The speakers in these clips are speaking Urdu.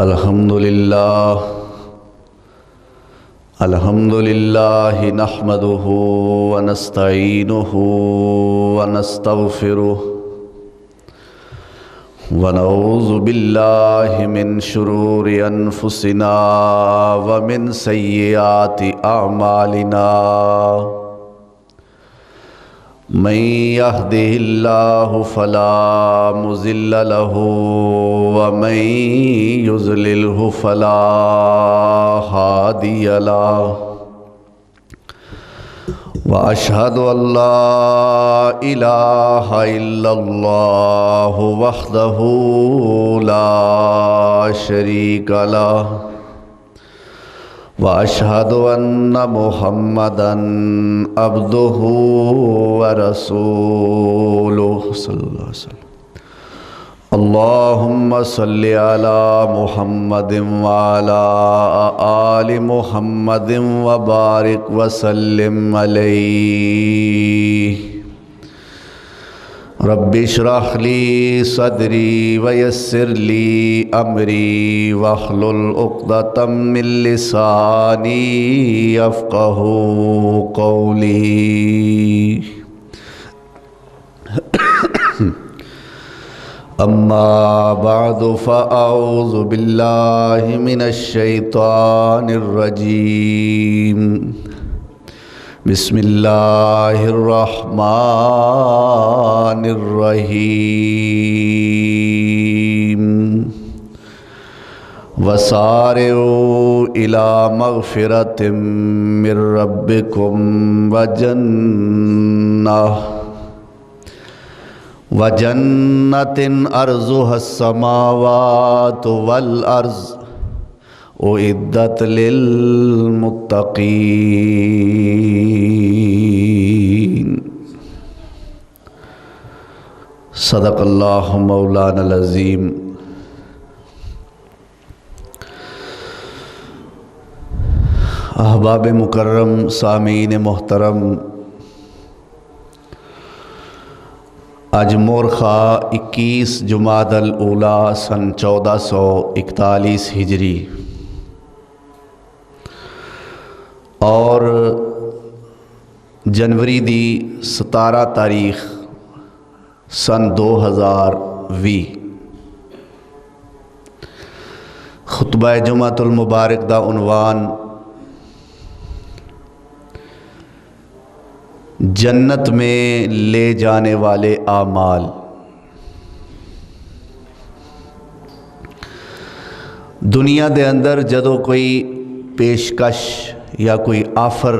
الحمدللہ نحمدہ ونستعینہ ونستغفرہ ونعوذ باللہ من شرور انفسنا ومن سیئات اعمالنا من يهده الله فلا مضل له ومن يضلله فلا هادي له وأشهد أن لا إله إلا الله وحده لا شريك له وأشهد أن محمدًا عبده ورسوله صلى الله عليه وسلم اللهم صل على محمد وعلى آل محمد وبارك وسلم عليه رب اشرح لي صدري ويسر لي أمري واحلل عقدة من لساني يفقهوا قولي أما بعد فأعوذ بالله من الشيطان الرجيم بسم اللہ الرحمن الرحیم وسارعوا إلى مغفرة من ربكم وجنة أرضها السماوات والأرض اعدت للمتقین صدق اللہ مولانا العظیم۔ احباب مکرم، سامعین محترم، آج مورخہ 21 جمادی الاولیٰ سن 1441 ہجری اور جنوری دی 17 تاریخ سن 2020 خطبہ جمعۃ المبارک دا عنوان جنت میں لے جانے والے اعمال۔ دنیا دے اندر جدوں کوئی پیشکش یا کوئی آفر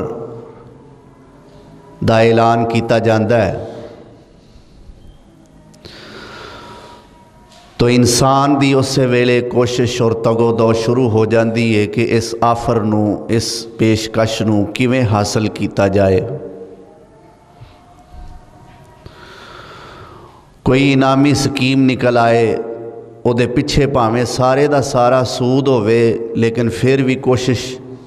دا اعلان کیتا جاندہ ہے تو انسان دی اسے ویلے کوشش اور تگو دو شروع ہو جاندی ہے کہ اس آفر نو، اس پیشکش نو کیویں حاصل کیتا جائے۔ کوئی انعامی سکیم نکل آئے، او دے پچھے پاویں سارے دا سارا سود ہوئے، لیکن پھر بھی کوشش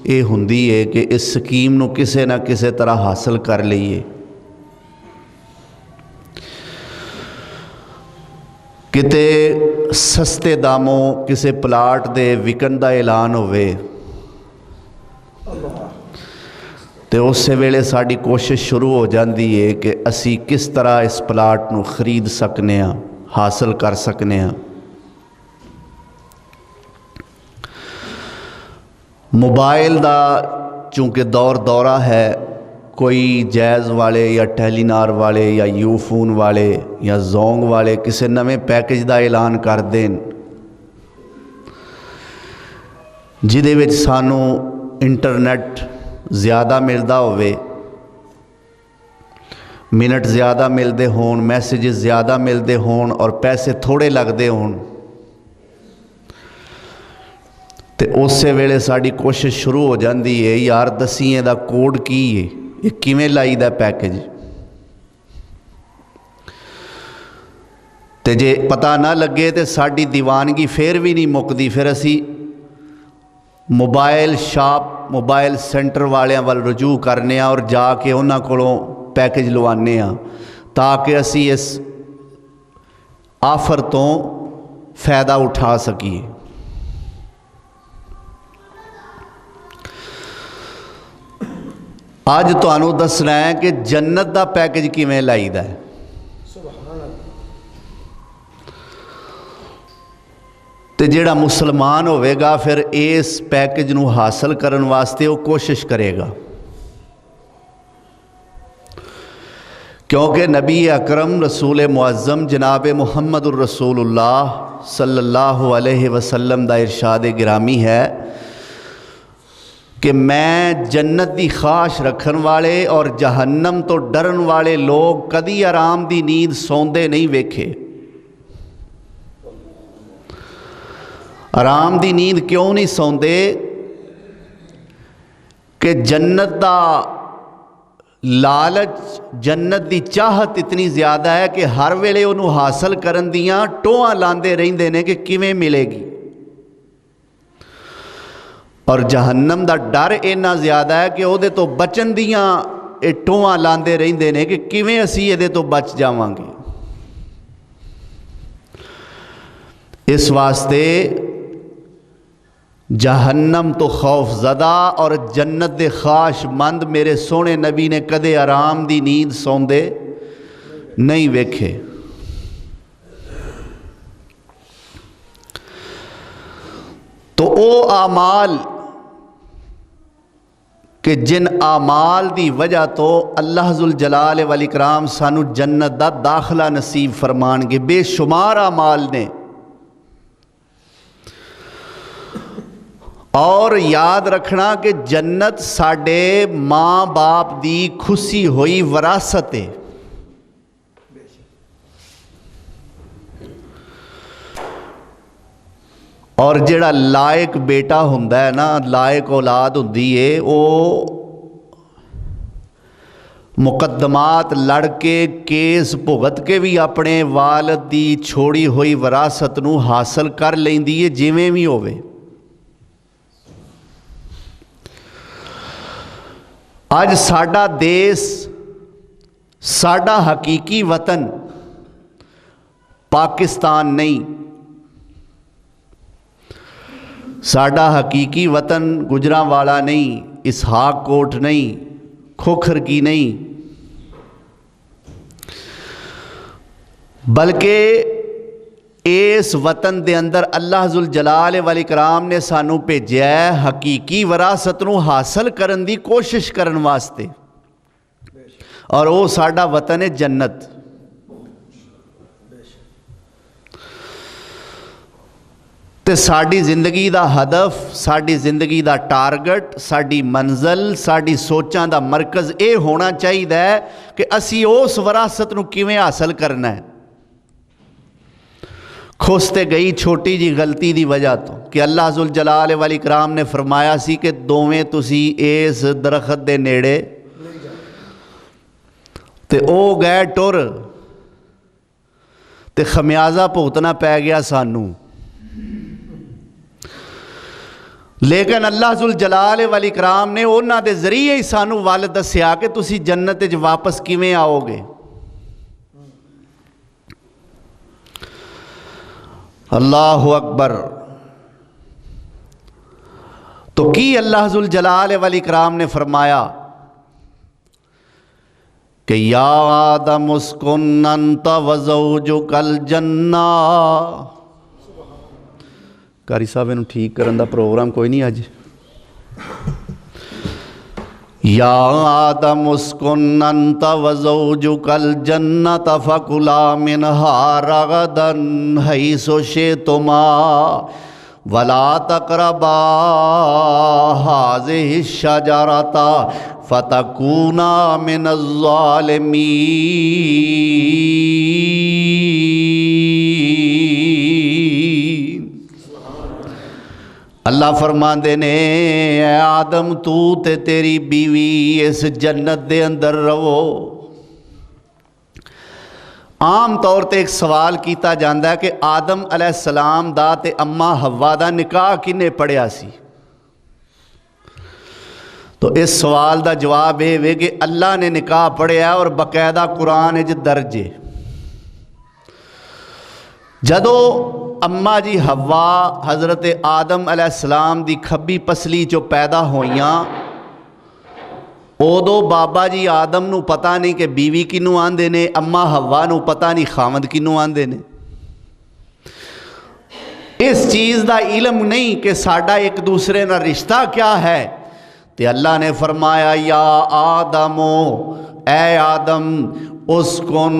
یہ ہوندی ہے کہ اس سکیم نو کسے نہ کسے طرح حاصل کر لئیے۔ کتے سستے داموں کسے پلاٹ دے وکن دا اعلان ہوئے تے اس سے ویلے ساڑی کوشش شروع ہو جاندی ہے کہ اسی کس طرح اس پلاٹ نو خرید سکنے ہیں، حاصل کر سکنے ہیں۔ موبائل دا چونکہ دورہ ہے، کوئی جیز والے یا ٹیلی نار والے یا یو فون والے یا زونگ والے کسے نویں پیکج دا اعلان کر دین جدے وچ سانو انٹرنیٹ زیادہ ملدا ہوئے، منٹ زیادہ ملدے ہون، میسیجز زیادہ ملدے ہون اور پیسے تھوڑے لگدے ہون تے اس سے ویلے ساڑی کوشش شروع ہو جاندی ہے یار دسییں دا کوڈ کی ہے، یہ کیویں لائی دا پیکج تے جے پتہ نہ لگے تے ساڑی دیوانگی پھر بھی نہیں مکدی، پھر اسی موبائل شاپ موبائل سینٹر والیاں وال رجوع کرنے اور جا کے انہاں کولوں پیکج لوانے تاکہ اسی اس آفر تو فائدہ اٹھا سکیے۔ اج تانوں دسنا ہے کہ جنت دا پیکج کیویں لائیدا ہے۔ تے جیڑا مسلمان ہوئے گا پھر اس پیکج نو حاصل کرن واسطے وہ کوشش کرے گا، کیونکہ نبی اکرم رسول معظم جناب محمد الرسول اللہ صلی اللہ علیہ وسلم دا ارشاد گرامی ہے کہ میں جنت دی خواہش رکھن والے اور جہنم تو ڈرن والے لوگ کدی آرام دی نیند سوندے نہیں ویکھے۔ آرام دی نیند کیوں نہیں سوندے؟ کہ جنت دا لالچ، جنت دی چاہت اتنی زیادہ ہے کہ ہر ویلے انہوں حاصل کرن دیاں ٹوہاں لاندے رہندے نے کہ کیویں ملے گی، اور جہنم دا ڈر اتنا زیادہ ہے کہ وہ تو بچن دیاں ٹوہاں لاندے رہندے نے کہ کیویں اسی یہ تو بچ جاواں گے۔ اس واسطے جہنم تو خوف زدہ اور جنت دے خواہش مند میرے سونے نبی نے کدے آرام دی نیند سوندے نہیں ویکھے۔ تو او اعمال کہ جن اعمال دی وجہ تو اللہ ذوالجلال والاکرام سانو جنت دا داخلہ نصیب فرمان گے، بے شمار اعمال نے۔ اور یاد رکھنا کہ جنت ساڈے ماں باپ دی خسی ہوئی وراثت ہے۔ اور جڑا لائق بیٹا ہوندا ہے نا، لائق اولاد ہوندی ہے، وہ مقدمات لڑ کے کیس بھگت کے بھی اپنے والد دی چھوڑی ہوئی وراثت نو حاصل کر لیندی ہے جویں بھی ہووے۔ آج ساڈا دیس، ساڈا حقیقی وطن پاکستان نہیں، ساڈا حقیقی وطن گجرانوالا نہیں، اسحاق کوٹ نہیں، کھوکھر کی نہیں، بلکہ اس وطن دے اندر اللہ ذوالجلال والاکرام نے سانو بھیجیا ہے حقیقی وراثت نو حاصل کرن دی کوشش کرن واسطے، اور وہ ساڈا وطن ہے جنت۔ تے ساڈی زندگی دا ہدف، ساڈی زندگی دا ٹارگٹ، ساڈی منزل، ساڈی سوچاں دا مرکز اے ہونا چاہیے کہ اسی اس وراثت نو کیویں حاصل کرنا ہے۔ کھوستے گئی چھوٹی جی غلطی دی وجہ تو کہ اللہ ذوالجلال والاکرام نے فرمایا سی کہ دوویں تسی اس درخت دے نیڑے، تے او گئے ٹر تے خمیازہ بھگتنا پی گیا سانو۔ لیکن اللہ ذوالجلال والاکرام نے انہاں دے ذریعے ہی سانو ول دسیا کہ تسی جنت وچ واپس کیویں آؤ گے۔ اللہ اکبر۔ تو کی اللہ ذوالجلال والاکرام نے فرمایا کہ یا آدم اسکن انت وزوجک الجنہ۔ قاری صاحب انہوں ٹھیک کرن دا پروگرام کوئی نہیں آج۔ یا آدم اسکن انت وزوجک الجنۃ فکلا منہا رغدا حیث شئتما ولا تقربا ہذہ الشجرۃ فتکونا من الظالمین۔ اللہ فرماندے نے اے آدم تو تے تیری بیوی اس جنت دے اندر رہو۔ عام طور تے ایک سوال کیتا جاندہ ہے کہ آدم علیہ السلام دا تے اماں حوا دا نکاح کنے پڑھیا سی؟ تو اس سوال دا جواب ہے کہ اللہ نے نکاح پڑھیا اور باقاعدہ قرآن وچ درج ہے۔ جدو اماں جی حوا حضرت آدم علیہ السلام دی کھبی پسلی جو پیدا ہوئیاں ادو بابا جی آدم نو پتہ نہیں کہ بیوی کنوں آندے نے، اما ہوا نو پتہ نہیں خاوند کنوں آندے نے۔ اس چیز دا علم نہیں کہ ساڈا ایک دوسرے نہ رشتہ کیا ہے، تے اللہ نے فرمایا یا آدمو، اے آدم، اسکن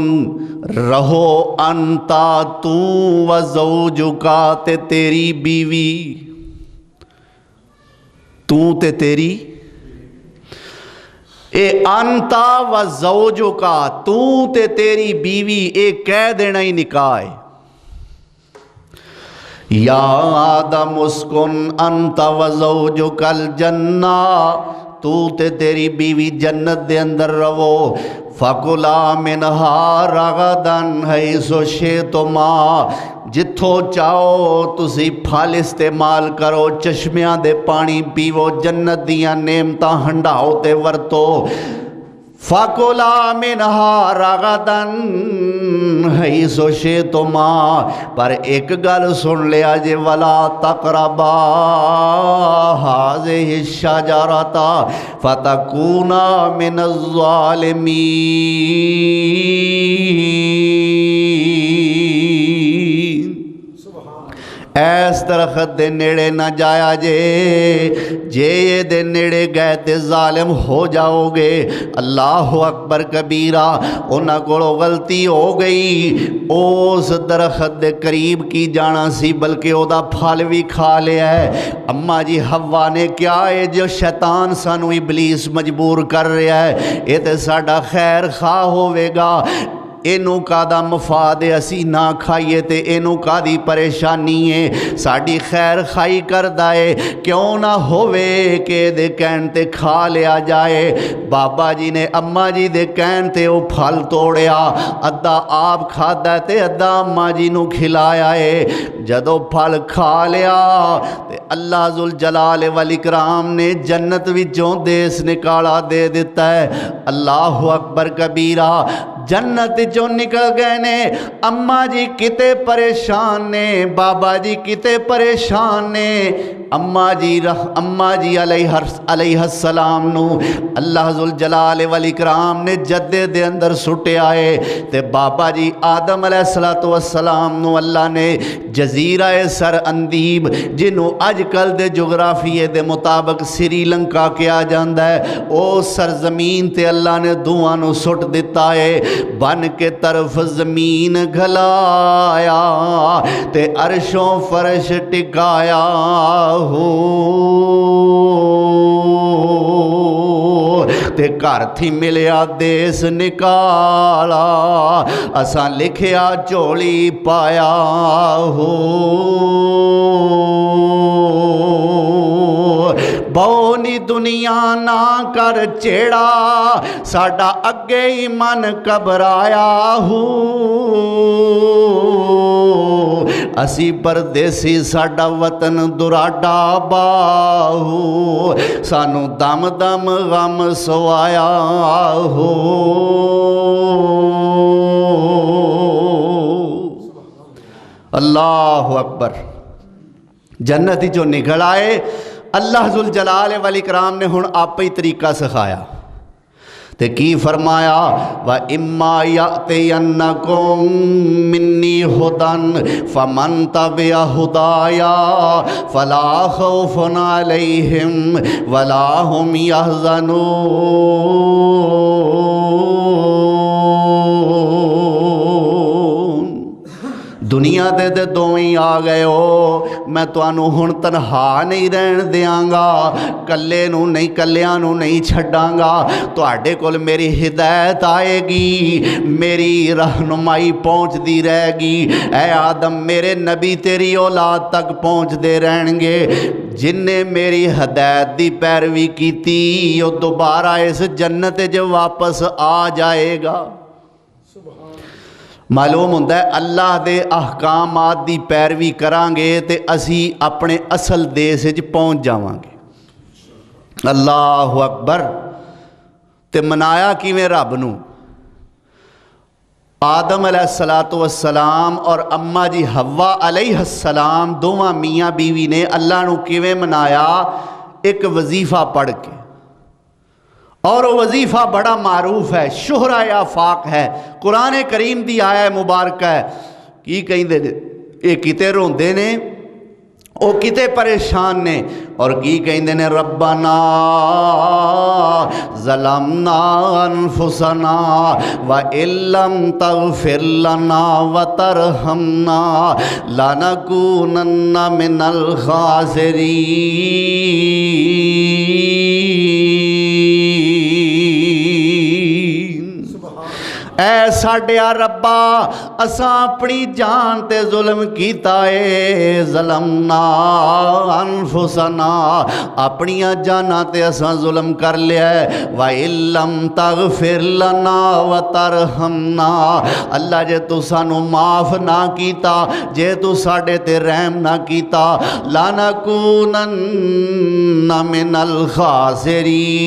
رہو انتا تو و زوجکا، تے تیری بیوی، تو تے تیری، اے انتا و زوجکا، تو تے تیری بیوی، اے کہہ دینا ہی نکاح ہے۔ یا آدم اسکن انت و زوجک الجنہ، تو تے تیری بیوی جنت دے اندر رہو، فَكُلَا مِنْهَا رَغَدًا حَيْثُ شِئْتُمَا، جتھوں چاہو تسی پھل استعمال کرو، چشمیاں دے پانی پیو، جنت دیاں نعمتاں ہنڈاؤ تے ورتو۔ فَكُلَا مِنْهَا رَغَدًا حَيْثُ شِئْتُمَا، پر ایک گل سن لیا جے، وَلَا تَقْرَبَا هَٰذِهِ الشَّجَرَةَ فَتَكُونَا مِنَ الظَّالِمِينَ، ایس درخت دے نیڑے نہ جایا جے، یہ دے نیڑے گئے تے ظالم ہو جاؤ گے۔ اللہ اکبر کبیرہ، انہاں کولو غلطی ہو گئی، اس درخت دے قریب کی جانا سی، بلکہ او دا پھل بھی کھا لیا ہے۔ اما جی ہوا نے کیا ہے جو شیطان سانو ابلیس مجبور کر رہا ہے، یہ تے ساڈا خیر خواہ ہوے گا، اینو کا دا مفاد اسی نہ کھائیے تے اینو کا دی پریشانی ہے، ساڑی خیر خائی کر دائے، کیوں نہ ہوئے کہ دے کہن تے کھا لیا جائے۔ بابا جی نے اما جی دے کہن تے او پھل توڑیا، ادھا آپ کھادا تے ادھا اما جی نو کھلایا ہے۔ جدو پھل کھا لیا تے اللہ ذوالجلال والاکرام نے جنت وچوں دیس نکالا دے دیتا ہے۔ اللہ اکبر کبیرہ، جنت جو نکل گئے نے، اما جی کتے پریشان نے، بابا جی کتے پریشان نے۔ اما جی علیہ السلام نو اللہ ذوالجلال والاکرام نے جدے دے اندر سٹے آئے، تے بابا جی آدم علیہ السلام نو اللہ نے جزیرہ سر اندیب، جنہوں اج کل دے جغرافیے دے مطابق سری لنکا کیا جاندہ ہے، او سرزمین تے اللہ نے دعا نو سٹ دیتا ہے، بن کے طرف زمین گھلایا تے عرشوں فرش ٹکایا ہو، تے گھر تھی ملیا دیس نکالا، اساں لکھیا چولی پایا ہو، بونی دنیا نہ کر چیڑا، ساڈا اگے ہی من گھبرایا ہو، اسی پردیسی ساڈا وطن دراڈا باہو، سانو دم دم غم سوایا ہو۔ اللہ اکبر، جنت جو نکل آئے، اللہ ذوالجلال والاکرام نے ہن آپ ہی طریقہ سکھایا، تے کی فرمایا وَإِمَّا يَأْتِيَنَّكُم مِّنِّي هُدًى فَمَن تَبِعَ هُدَايَا فَلَا خَوْفٌ عَلَيْهِمْ وَلَا هُمْ يَحْزَنُونَ۔ دنیا دے دوئیں آ گئے ہو، میں توانو ہن تنہا نہیں رہن دیاں گا، کلے نو نہیں کلیاں نو نہیں چھڑاں گا، تو آڈے کول میری ہدایت آئے گی، میری رہنمائی پہنچ دی رہے گی۔ اے آدم، میرے نبی تیری اولاد تک پہنچ دے رہن گے، جن نے میری ہدایت دی پیروی کی تھی، وہ دوبارہ اس جنت جو واپس آ جائے گا۔ معلوم ہوندہ ہے اللہ دے احکامات دی پیروی کرانگے تے اسی اپنے اصل دیس وچ پہنچ جاوانگے۔ اللہ اکبر، تے منایا کیویں رب نو؟ آدم علیہ السلام اور اما جی حوا علیہ السلام دونوں میاں بیوی نے اللہ نو کیویں منایا؟ ایک وظیفہ پڑھ کے، اور وہ وظیفہ بڑا معروف ہے، شہرہ آفاق ہے، قرآن کریم دی آیا مبارکہ ہے۔ کی کہندے نے یہ کتے روندے نے، او کتے پریشان نے، اور کی کہندے نے ربنا ظلمنا انفسنا وَإِن لَّمْ تَغْفِرْ لَنَا وَتَرْحَمْنَا لَنَكُونَنَّ مِنَ الْخَاسِرِينَ۔ اے ساڈیا ربا اساں اپنی جان تے ظلم کیتا اے، ظلمنا انفسنا، اپنیاں جاناں تے اساں ظلم کر لیا ہے، وَإِن لَّمْ تَغْفِرْ لَنَا وَتَرْحَمْنَا، اللہ جے تو سانو معاف نہ کیتا، جے تو ساڈے تے رحم نہ کیتا، لَنَكُونَنَّ مِنَ الْخَاسِرِينَ۔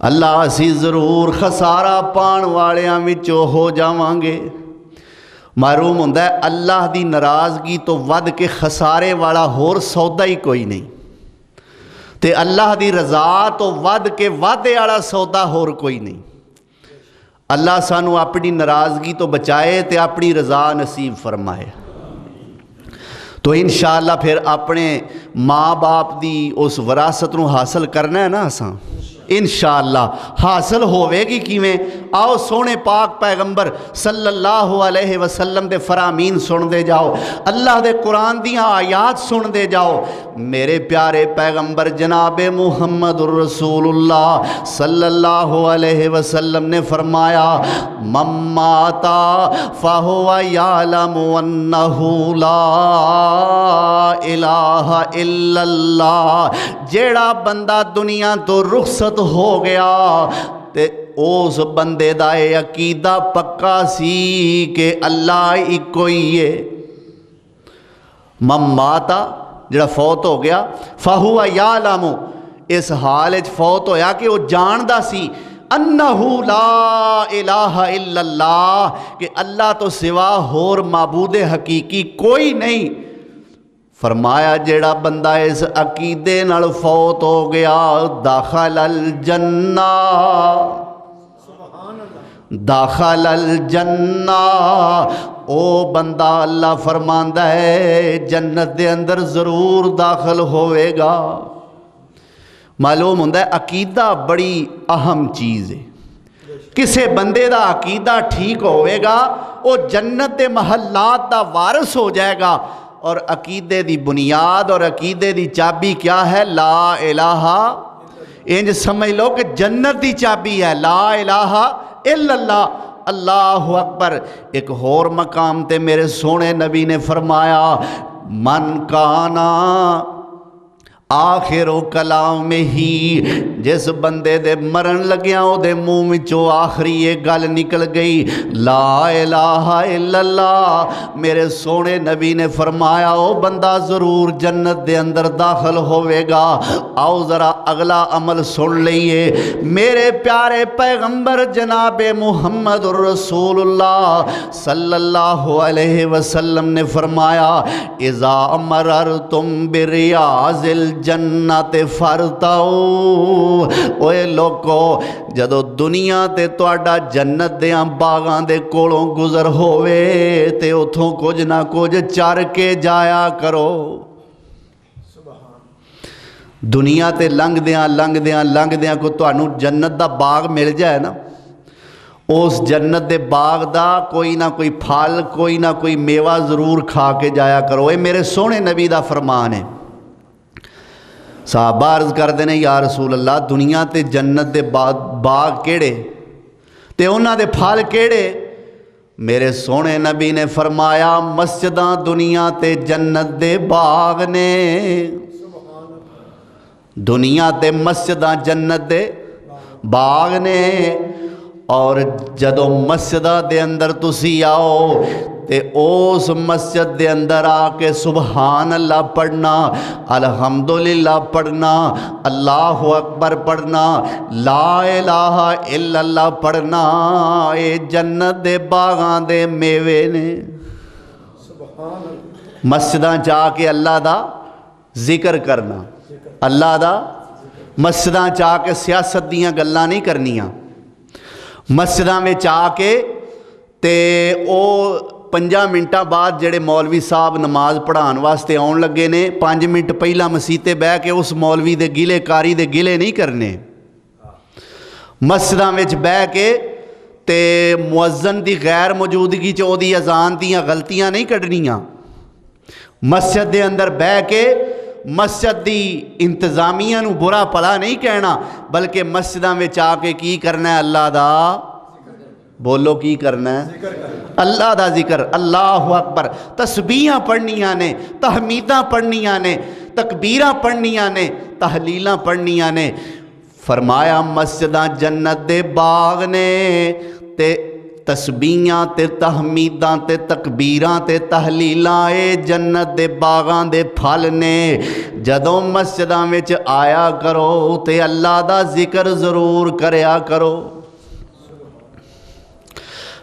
اللہ اسی ضرور خسارہ پان والیاں وچوں ہو جاواں گے۔ معلوم ہوندا ہے اللہ دی ناراضگی تو ود کے خسارے والا ہور سودا ہی کوئی نہیں، تے اللہ دی رضا تو ود کے وعدے والا سودا ہور کوئی نہیں۔ اللہ سانو اپنی ناراضگی تو بچائے تے اپنی رضا نصیب فرمائے۔ تو انشاءاللہ پھر اپنے ماں باپ دی اس وراثت نو حاصل کرنا ہے نا، اساں انشاءاللہ حاصل ہوئے گی کیویں؟ آؤ سونے پاک پیغمبر صلی اللہ علیہ وسلم دے فرامین سن دے جاؤ، اللہ دے قرآن دیاں آیات سن دے جاؤ۔ میرے پیارے پیغمبر جناب محمد الرسول اللہ صلی اللہ علیہ وسلم نے فرمایا من مات فہو یعلم انہ لا الہ الا اللہ، جیڑا بندہ دنیا تو رخصت ہو گیا تے اس بندے دا عقیدہ پکا سی کہ اللہ ایک ہی ہے۔ من ماتا جڑا فوت ہو گیا، فہو یعلم، اس حال وچ فوت ہویا کہ وہ جاندا سی انہو لا الہ الا اللہ، کہ اللہ تو سوا ہور معبود حقیقی کوئی نہیں۔ فرمایا جیڑا بندہ اس عقیدے نال فوت ہو گیا داخل الجنہ، داخل الجنہ، او بندہ اللہ فرماندا ہے جنت دے اندر ضرور داخل ہوئے گا۔ معلوم ہوندا ہے عقیدہ بڑی اہم چیز ہے۔ کسے بندے دا عقیدہ ٹھیک ہوئے گا وہ جنت دے محلات دا وارث ہو جائے گا۔ اور عقیدے دی بنیاد اور عقیدے دی چابی کیا ہے؟ لا الہ، انج سمجھ لو کہ جنت دی چابی ہے لا الہ الا اللہ، اللہ اکبر۔ ایک اور مقام تے میرے سونے نبی نے فرمایا من کانا آخر و کلام ہی، جس بندے دے مرن لگیا او دے منہ وچوں آخری یہ گل نکل گئی لا الہ الا اللہ، میرے سونے نبی نے فرمایا او بندہ ضرور جنت دے اندر داخل ہوئے گا۔ آؤ ذرا اگلا عمل سن لئیے۔ میرے پیارے پیغمبر جناب محمد الرسول اللہ صلی اللہ علیہ وسلم نے فرمایا اذا مررتم بریاض جنت فرتاؤ، اوے لوکو جدو دنیا تے تواڈا جنت دیاں باغاں دے کولوں گزر ہووے تے اتھوں کچھ نہ کچھ چر کے جایا کرو۔ دنیا تے لنگ دیاں کو تانوں جنت دا باغ مل جائے نا، اس جنت دے باغ دا کوئی نہ کوئی پھل کوئی نہ کوئی میوہ ضرور کھا کے جایا کرو۔ اے میرے سونے نبی دا فرمان ہے۔ صحابہ عرض کر دینے یا رسول اللہ دنیا تے جنت دے باغ کیڑے تے انہاں دے پھل کیڑے؟ میرے سونے نبی نے فرمایا مسجداں دنیا تے جنت دے باغ نے، دنیا تے مسجداں جنت دے باغ نے۔ اور جدو مسجدہ دے اندر تسی آؤ تے اس مسجد دے اندر آ کے سبحان اللہ پڑھنا، الحمدللہ پڑھنا، اللہ اکبر پڑھنا، لا الہ الا اللہ پڑھنا، اے جنت دے باغاں دے میوے نے۔ مسجداں جا کے اللہ دا ذکر کرنا، اللہ دا مسجداں جا کے سیاست دیاں گلاں نہیں کرنیاں، مسجداں میں آ کے تے او 5 منٹاں بعد جڑے مولوی صاحب نماز پڑھان واسطے آن لگے نے 5 منٹ پہلا مسیتے بہ کے اس مولوی دے گلے کاری دے گلے نہیں کرنے، مسجداں وچ بہ کے تے مؤذن دی غیر موجودگی چ او دی اذان دیاں غلطیاں نہیں کڈنیاں، مسجد دے اندر بہ کے مسجد دی انتظامیہ نو برا پلا نہیں کہنا، بلکہ مسجداں وچ آ کے کی کرنا ہے؟ اللہ دا بولو کی کرنا ہے؟ اللہ دا ذکر، اللہ اکبر، تسبیحاں پڑھنیاں نے، تحمیداں پڑھنیاں نے، تکبیراں پڑھنیاں نے، تحلیلاں پڑھنیاں نے۔ فرمایا مسجداں جنت دے باغ نے، تے تسبیحاں تے تحمیداں تے تکبیراں تے تحلیلاں اے جنت دے باغاں دے پھل نے۔ جدوں مسجداں وچ آیا کرو تے اللہ دا ذکر ضرور کریا کرو۔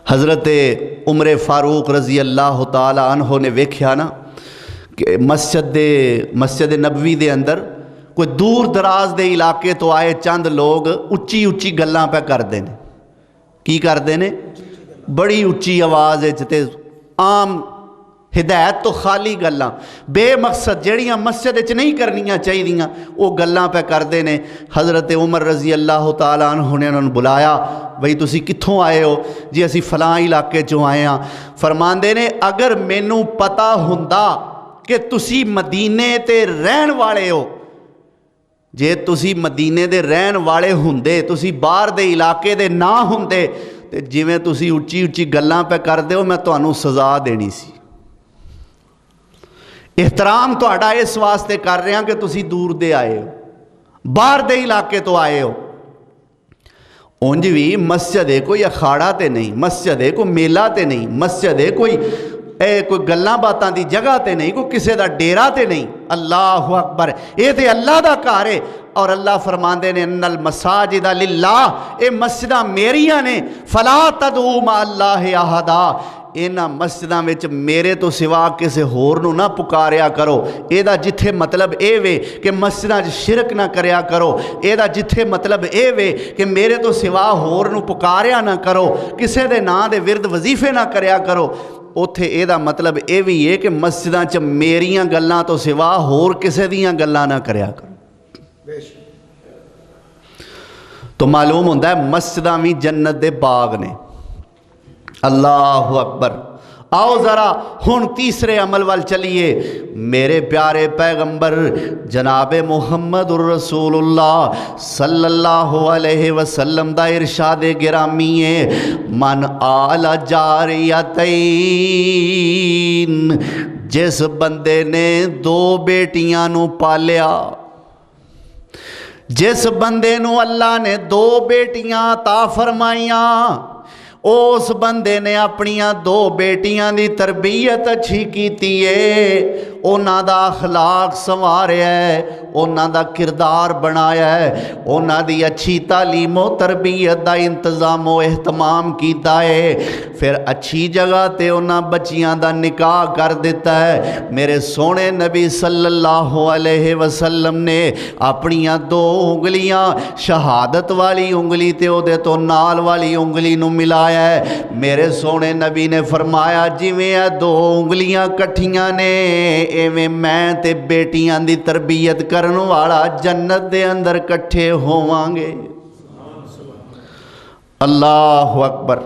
حضرت عمر فاروق رضی اللہ تعالی عنہ نے ویکھیا نا کہ مسجد نبوی دے اندر کوئی دور دراز دے علاقے تو آئے چند لوگ اچھی اچھی گلاں پہ کردے نے، کی کردے نے؟ بڑی اچھی آواز تے عام ہدایت تو خالی گلاں بے مقصد جڑیاں مسجد وچ نہیں کرنیاں چاہیدیاں وہ گلاں پہ کردے نے۔ حضرت عمر رضی اللہ تعالیٰ عنہ نے انہوں نے بلایا، بھئی تسی کتھوں آئے ہو؟ جی اسی فلاں علاقے چوں آئے ہاں۔ فرماندے نے اگر مینوں پتہ ہوندا کہ تسی مدینے تے رہن والے ہو، جے تسی مدینے دے رہن والے ہوندے، تسی باہر دے علاقے دے نہ ہوندے تے جویں تسی اچھی اچھی گلاں پہ کردے ہو میں تانوں سزا دینی سی۔ احترام تہاڈا اس واسطے کر رہے ہیں کہ تسی دور دے آئے ہو، باہر دے علاقے تو آئے ہو۔ اونج بھی مسجد ہے کوئی اکھاڑا تے نہیں، مسجد ہے کوئی میلہ تے نہیں، مسجد ہے کوئی گلاں باتاں دی جگہ تے نہیں، کوئی کسے دا ڈیرا تے نہیں۔ اللہ اکبر، اے تے اللہ دا گھر ہے، اور اللہ فرماندے نے ان المساجد للہ، اے مسجداں میریاں نے، فلا تدعوا مع اللہ احدا، انہاں مسجداں وچ میرے تو سوا کسے ہور نو نہ پکاریا کرو۔ اے دا جتھے مطلب اے وے کہ مسجداں شرک نہ کریا کرو، اے دا جتھے مطلب اے وے کہ میرے تو سوا ہور نو پکاریا نہ کرو، کسے دے ناں دے ورد وظیفے نہ کریا کرو، اوتھے اے دا مطلب اے بھی ہے کہ مسجداں چ میریاں گلاں تو سوا ہور کسے دیاں گلاں نہ کریا کرو۔ تو معلوم ہوندہ ہے مسجداں بھی جنت دے باغ نے۔ اللہ اکبر۔ آؤ ذرا ہن تیسرے عمل وال چلیے۔ میرے پیارے پیغمبر جناب محمد الرسول اللہ صلی اللہ علیہ وسلم دا ارشاد گرامی ہے، من آل جاریتین، جس بندے نے 2 بیٹیاں نو پالیا، جس بندے نو اللہ نے 2 بیٹیاں عطا فرمائیاں، اس بندے نے اپنیاں 2 بیٹیاں دی تربیت اچھی کیتی ہے، انہاں دا اخلاق سنواریا ہے، انہاں دا کردار بنایا ہے، انہاں دی اچھی تعلیم و تربیت دا انتظام و اہتمام کیتا ہے، پھر اچھی جگہ تے انہاں بچیاں دا نکاح کر دیتا ہے۔ میرے سونے نبی صلی اللہ علیہ وسلم نے اپنیاں 2 انگلیاں، شہادت والی انگلی تے او دے تو نال والی انگلی نو ملایا ہے۔ میرے سونے نبی نے فرمایا جویں 2 انگلیاں کٹھیاں نے، ایویں میں تے بیٹیاں دی تربیت کرن والا جنت دے اندر کٹھے ہوواں گے۔ اللہ اکبر۔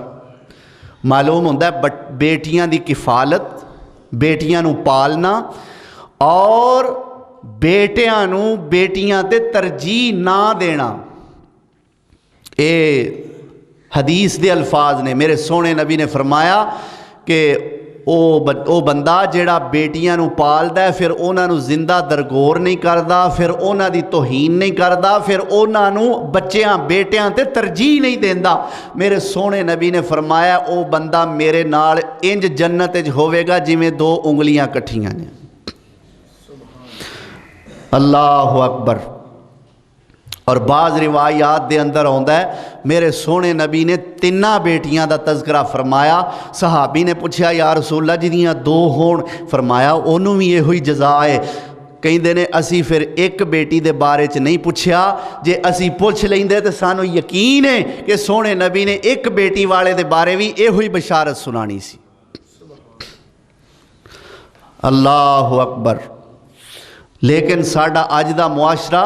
معلوم ہوندہ ہے بیٹیاں دی کفالت، بیٹیاں نو پالنا، اور بیٹیاں نو بیٹیاں تے ترجیح نہ دینا، اے حدیث دے الفاظ نے۔ میرے سونے نبی نے فرمایا کہ او بندہ جیڑا بیٹیاں نو پالدا ہے، پھر اونا نو زندہ درگور نہیں کردا، پھر اونا دی توہین نہیں کردا، پھر اونا نو بچیاں بیٹیاں تے ترجیح نہیں دیندا، میرے سونے نبی نے فرمایا او بندہ میرے نال انج جنت وچ ہوے گا جویں 2 انگلیاں کٹھیاں نے۔ اللہ اکبر۔ اور بعض روایات دے اندر آتا ہے میرے سونے نبی نے 3 بیٹیاں دا تذکرہ فرمایا. صحابی نے پوچھا یا رسول اللہ جدیاں 2 ہون؟ فرمایا انہوں بھی یہ ہوئی جزا ہے. کہندے نے اسی پھر ایک بیٹی دے بارے چ نہیں پوچھیا، جے اسی پوچھ لیندے تے سانو یقین ہے کہ سونے نبی نے ایک بیٹی والے دے بارے بھی یہ ہوئی بشارت سنانی سی. اللہ اکبر. لیکن ساڈا اج دا معاشرہ،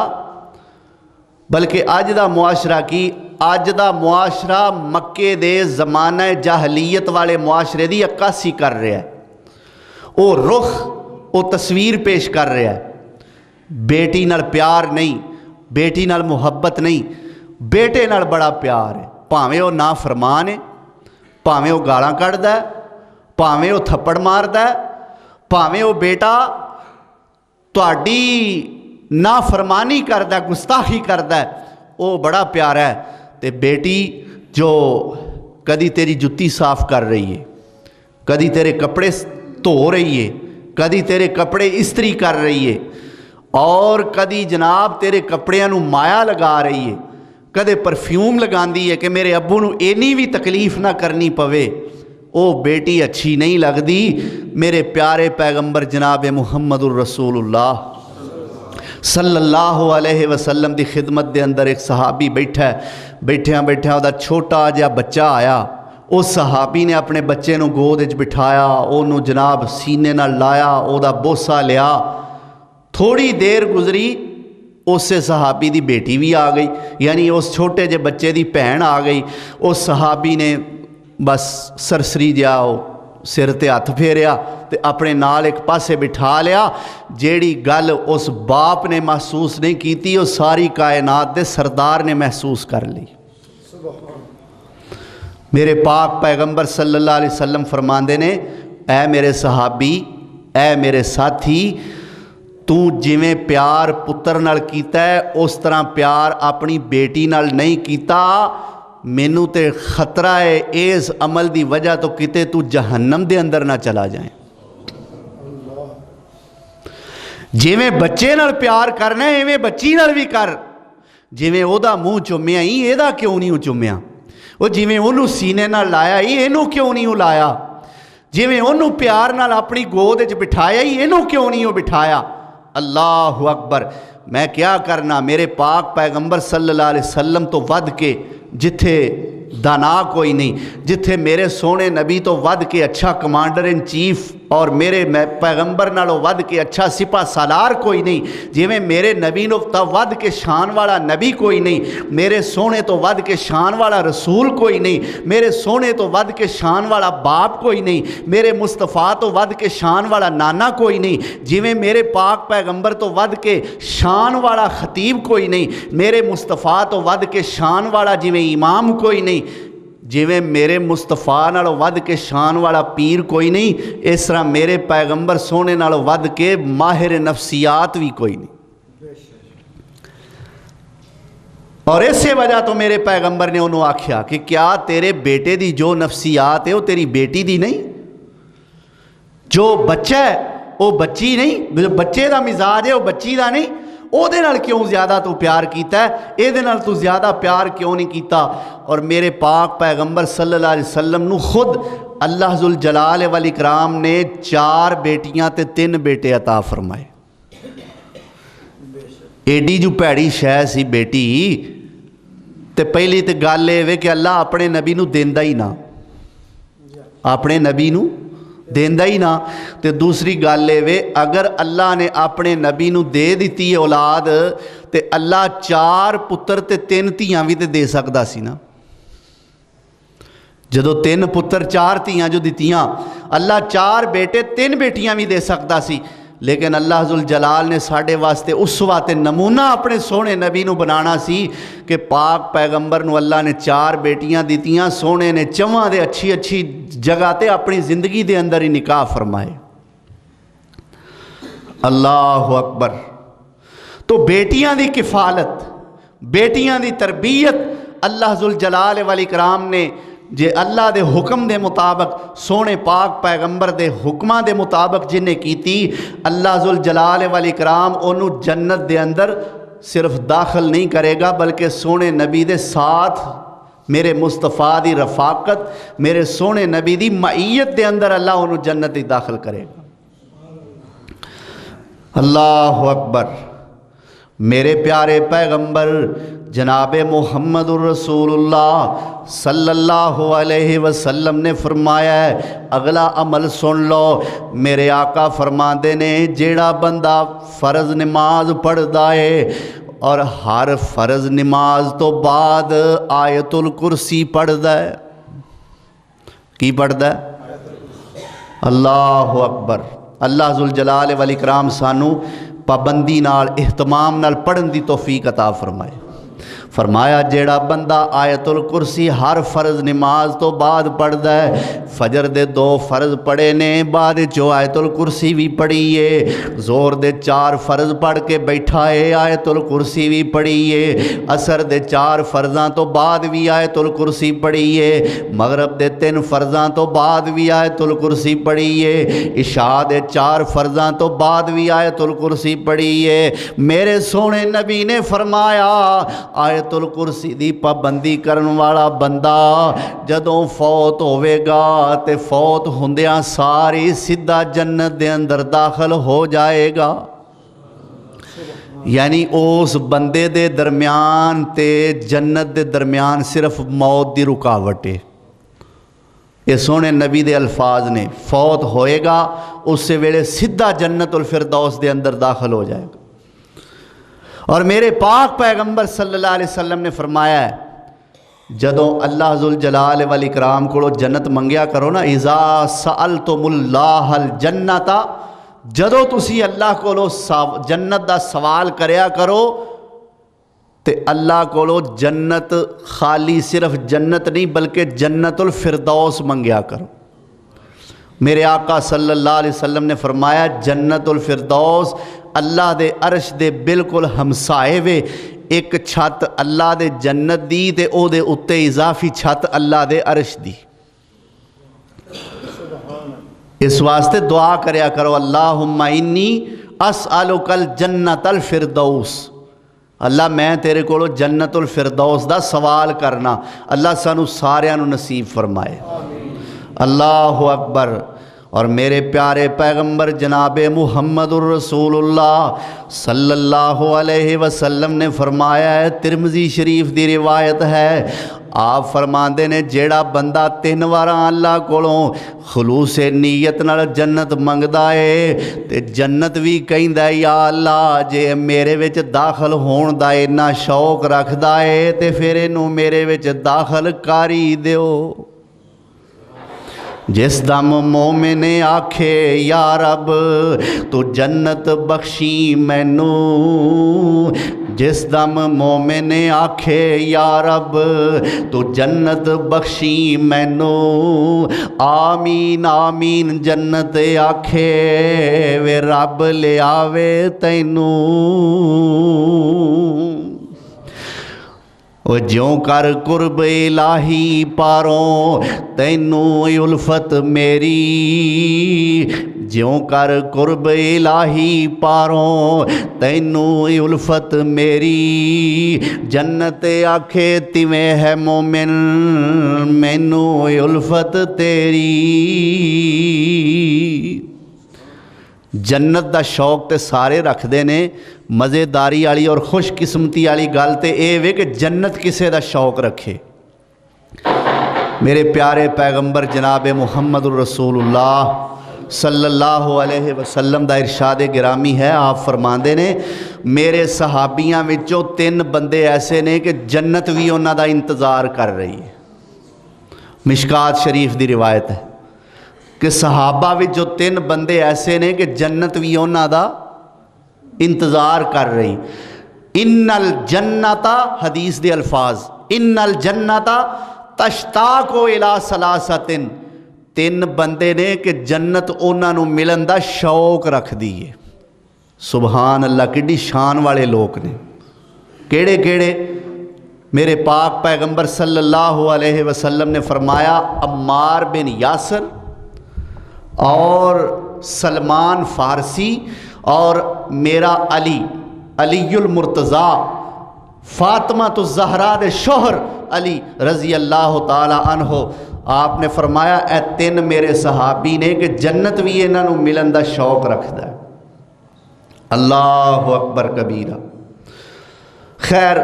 بلکہ اج دا معاشرہ کی اج دا معاشرہ مکے دے زمانہ جاہلیت والے معاشرے دی عکاسی کر رہا ہے. وہ رخ وہ تصویر پیش کر رہا ہے. بیٹی نال پیار نہیں، بیٹی نال محبت نہیں، بیٹے نال بڑا پیار ہے. بھاویں وہ نافرمان ہے، بھاویں وہ گالاں کڈدا ہے، بھاویں وہ تھپڑ ماردا ہے، بھاویں وہ بیٹا تہاڈی نافرمانی کردا ہے، گستاخی کردا ہے، وہ بڑا پیارا ہے. تے بیٹی جو کدی تیری جتی صاف کر رہی ہے، کدی تیرے کپڑے دھو رہی ہے، کدی تیرے کپڑے استری کر رہی ہے، اور کدی جناب تیرے کپڑیاں نو مایا لگا رہی ہے، کدے پرفیوم لگاندی ہے کہ میرے ابو نو اینی بھی تکلیف نہ کرنی پوے، او بیٹی اچھی نہیں لگدی. میرے پیارے پیغمبر جناب محمد الرسول اللہ صلی اللہ علیہ وسلم دی خدمت دے اندر ایک صحابی بیٹھا ہے. بیٹھیاں دا چھوٹا جہا بچہ آیا. اس صحابی نے اپنے بچے نو گود وچ بٹھایا، انہوں جناب سینے نال لایا، او دا بوسا لیا. تھوڑی دیر گزری اس صحابی دی بیٹی بھی آ گئی، یعنی اس چھوٹے جے بچے دی بہن آ گئی. اس صحابی نے بس سرسری جا سر تے ہاتھ پھیریا تے اپنے نال ایک پاسے بٹھا لیا. جیڑی گل اس باپ نے محسوس نہیں کیتی وہ ساری کائنات دے سردار نے محسوس کر لی. میرے پاک پیغمبر صلی اللہ علیہ وسلم فرماندے نے اے میرے صحابی، اے میرے ساتھی، تو جویں پیار پتر نال کیتا ہے اس طرح پیار اپنی بیٹی نال نہیں کیتا. مینوں تے خطرہ ہے اس عمل دی وجہ تو کتے تو جہنم دے اندر نہ چلا جائیں. جویں بچے نال پیار کرنا ہے ایویں بچی نال بھی کر. جویں او دا منہ چومیا ہی اے دا کیوں نہیں چومیا؟ وہ جویں انہوں سینے نال لایا ہی اینوں کیوں نہیں لایا؟ جویں انہوں پیار نال اپنی گود وچ بٹھایا ہی اینوں کیوں نہیں بٹھایا؟ اللہ اکبر. میں کیا کرنا، میرے پاک پیغمبر صلی اللہ علیہ وسلم تو ود کے جتھے دانا کوئی نہیں، جتھے میرے سونے نبی تو ود کے اچھا کمانڈر ان چیف اور میرے پیغمبر نالوں ود کے اچھا سپاہ سالار کوئی نہیں، جویں میرے نبی نو تو ود کے شان والا نبی کوئی نہیں، میرے سونے تو ود کے شان والا رسول کوئی نہیں، میرے سونے تو ود کے شان والا باپ کوئی نہیں، میرے مصطفیٰ تو ود کے شان والا نانا کوئی نہیں، جویں میرے پاک پیغمبر تو ود کے شان والا خطیب کوئی نہیں، میرے مصطفیٰ تو ود کے شان والا جویں امام کوئی نہیں، جویں میرے مصطفیٰ نالوں ود کے شان والا پیر کوئی نہیں، اس طرح میرے پیغمبر سونے نالوں ود کے ماہر نفسیات بھی کوئی نہیں. اور اسی وجہ تو میرے پیغمبر نے انہوں آکھیا کہ کیا تیرے بیٹے دی جو نفسیات ہے وہ تیری بیٹی دی نہیں؟ جو بچہ ہے وہ بچی نہیں، جو بچے دا مزاج ہے وہ بچی دا نہیں، او دے نال کیوں زیادہ تو پیار کیتا ہے، اے دے نال تو زیادہ پیار کیوں نہیں کیتا؟ اور میرے پاک پیغمبر صلی اللہ علیہ وسلم نو خود اللہ ذوالجلال والاکرام نے 4 بیٹیاں تے 3 بیٹے عطا فرمائے. ایڈی جو پیڑی شے سی بیٹی تے پہلی تے گل اے کہ اللہ اپنے نبی نو دیندا ہی نہ، اپنے نبی نو دیندا ہی نہ. تے دوسری گل اے اگر اللہ نے اپنے نبی نو دے دیتی اولاد تے اللہ 4 پتر تے 3 دھیاں بھی تے دے سکدا سی نا. جدو 3 پتر 4 دھیاں جو دتیاں، اللہ 4 بیٹے 3 بیٹیاں بھی دے سکدا سی، لیکن اللہ ذوالجلال نے ساڈے واسطے اسوہ تے نمونہ اپنے سونے نبی نو بنانا سی کہ پاک پیغمبر نو اللہ نے 4 بیٹیاں دیتیاں، سونے نے 4 دے اچھی اچھی جگہ تے اپنی زندگی دے اندر ہی نکاح فرمائے. اللہ اکبر. تو بیٹیاں دی کفالت، بیٹیاں دی تربیت اللہ ذوالجلال والاکرام نے جے اللہ دے حکم دے مطابق سونے پاک پیغمبر دے حکماں دے مطابق جنہیں کیتی، اللہ ذوالجلال والاکرام انہوں جنت دے اندر صرف داخل نہیں کرے گا بلکہ سونے نبی دے ساتھ میرے مصطفیٰ دی رفاقت میرے سونے نبی دی معیت دے اندر اللہ انہوں جنت ہی داخل کرے گا۔ اللہ اکبر۔ میرے پیارے پیغمبر جناب محمد الرسول اللہ صلی اللہ علیہ وسلم نے فرمایا ہے، اگلا عمل سن لو، میرے آقا فرماندے نے جیڑا بندہ فرض نماز پڑھدا ہے اور ہر فرض نماز تو بعد آیت الکرسی پڑھدا ہے، کی پڑھدا ہے؟ اللہ اکبر۔ اللہ ذوالجلال والاکرام سانو پابندی نال اہتمام نال پڑھن دی توفیق عطا فرمائے۔ فرمایا جیڑا بندہ آیت الکرسی ہر فرض نماز تو بعد پڑھدا ہے، فجر دے 2 فرض پڑھے نے، بعد جو آیت الکرسی بھی پڑھی ہے، زور دے 4 فرض پڑھ کے بیٹھا ہے، آیت الکرسی بھی پڑھی ہے، عصر دے 4 فرضاں تو بعد بھی آیت الکرسی پڑھی ہے، مغرب دے 3 فرضاں تو بعد بھی آیت الکرسی پڑھی ہے، عشاء دے 4 فرضاں تو بعد بھی آیت الکرسی پڑھی ہے۔ میرے سونے نبی نے فرمایا آیت الکرسی دی پابندی کرن والا بندہ جدوں فوت ہوئے گا تے فوت ہوندیاں ساری سیدھا جنت دے اندر داخل ہو جائے گا۔ یعنی اس بندے دے درمیان تے جنت دے درمیان صرف موت دی رکاوٹ ہے۔ یہ سونے نبی دے الفاظ نے، فوت ہوئے گا اس سے ویلے سیدھا جنت الفردوس دے اندر داخل ہو جائے گا۔ اور میرے پاک پیغمبر صلی اللہ علیہ وسلم نے فرمایا ہے جدوں اللہ ذوالجلال والاکرام کو جنت منگیا کرو نا، اذا سألتم اللہ الجنت، جدوں تسی اللہ کو جنت دا سوال کریا کرو تے اللہ کو جنت خالی صرف جنت نہیں بلکہ جنت الفردوس منگیا کرو۔ میرے آقا صلی اللہ علیہ وسلم نے فرمایا جنت الفردوس اللہ دے عرش دے بالکل ہمسائے وے، ایک چھت اللہ دے جنت دی تے او دے اتے اضافی چھت اللہ دے عرش دی۔ اس واسطے دعا کریا کرو اللہم انی اسألک الجنت الفردوس، اللہ میں تیرے کو جنت الفردوس دا سوال کرنا، اللہ سانو ساریاں نو نصیب فرمائے۔ اللہ اکبر۔ اور میرے پیارے پیغمبر جناب محمد الرسول اللہ صلی اللہ علیہ وسلم نے فرمایا ہے، ترمذی شریف دی روایت ہے، آپ فرماندے نے جیڑا بندہ 3 واراں اللہ کولوں خلوص نیت نال جنت منگدا ہے تے جنت بھی کہندا ہے یا اللہ جے میرے وچ داخل ہون دا اتنا شوق رکھدا ہے تے پھر اینوں میرے وچ داخل کاری دیو۔ جس دم مومن آکھے یا رب تو جنت بخشی مینو، جس دم مومن آکھے یا رب تو جنت بخشی مینو، آمین آمین جنت آکھے وے رب لے آوے تینو۔ جیوں کر قرب الہی پاروں تینوں الفت میری، جیوں کر قرب الہی پاروں تینوں الفت میری، جنت آکھے تیویں ہے مومن مینوں الفت تیری۔ جنت دا شوق تے سارے رکھ دے نے، مزیداری والی اور خوش قسمتی والی گل تے اے وے کہ جنت کسے دا شوق رکھے۔ میرے پیارے پیغمبر جناب محمد الرسول اللہ صلی اللہ علیہ وسلم دا ارشاد گرامی ہے، آپ فرماندے نے میرے صحابیاں وچوں 3 بندے ایسے نے کہ جنت بھی انہاں دا انتظار کر رہی ہے۔ مشکات شریف دی روایت ہے کہ صحابہ وچ جو 3 بندے ایسے نے کہ جنت بھی انہاں دا انتظار کر رہی۔ ان الجنت، حدیث دے الفاظ، ان الجنت تشتاق الی ثلاثۃ، 3 بندے نے کہ جنت انہاں نو ملن دا شوق رکھ دیئے۔ سبحان اللہ، کڈی شان والے لوگ نے۔ کیڑے کیڑے؟ میرے پاک پیغمبر صلی اللہ علیہ وسلم نے فرمایا عمار بن یاسر اور سلمان فارسی اور میرا علی علی المرتضی فاطمہ الزہرا دے شوہر علی رضی اللہ تعالی عنہ، آپ نے فرمایا اے تین میرے صحابی نے کہ جنت بھی انہاں نوں ملن دا شوق رکھدا ہے۔ اللہ اکبر کبیرہ۔ خیر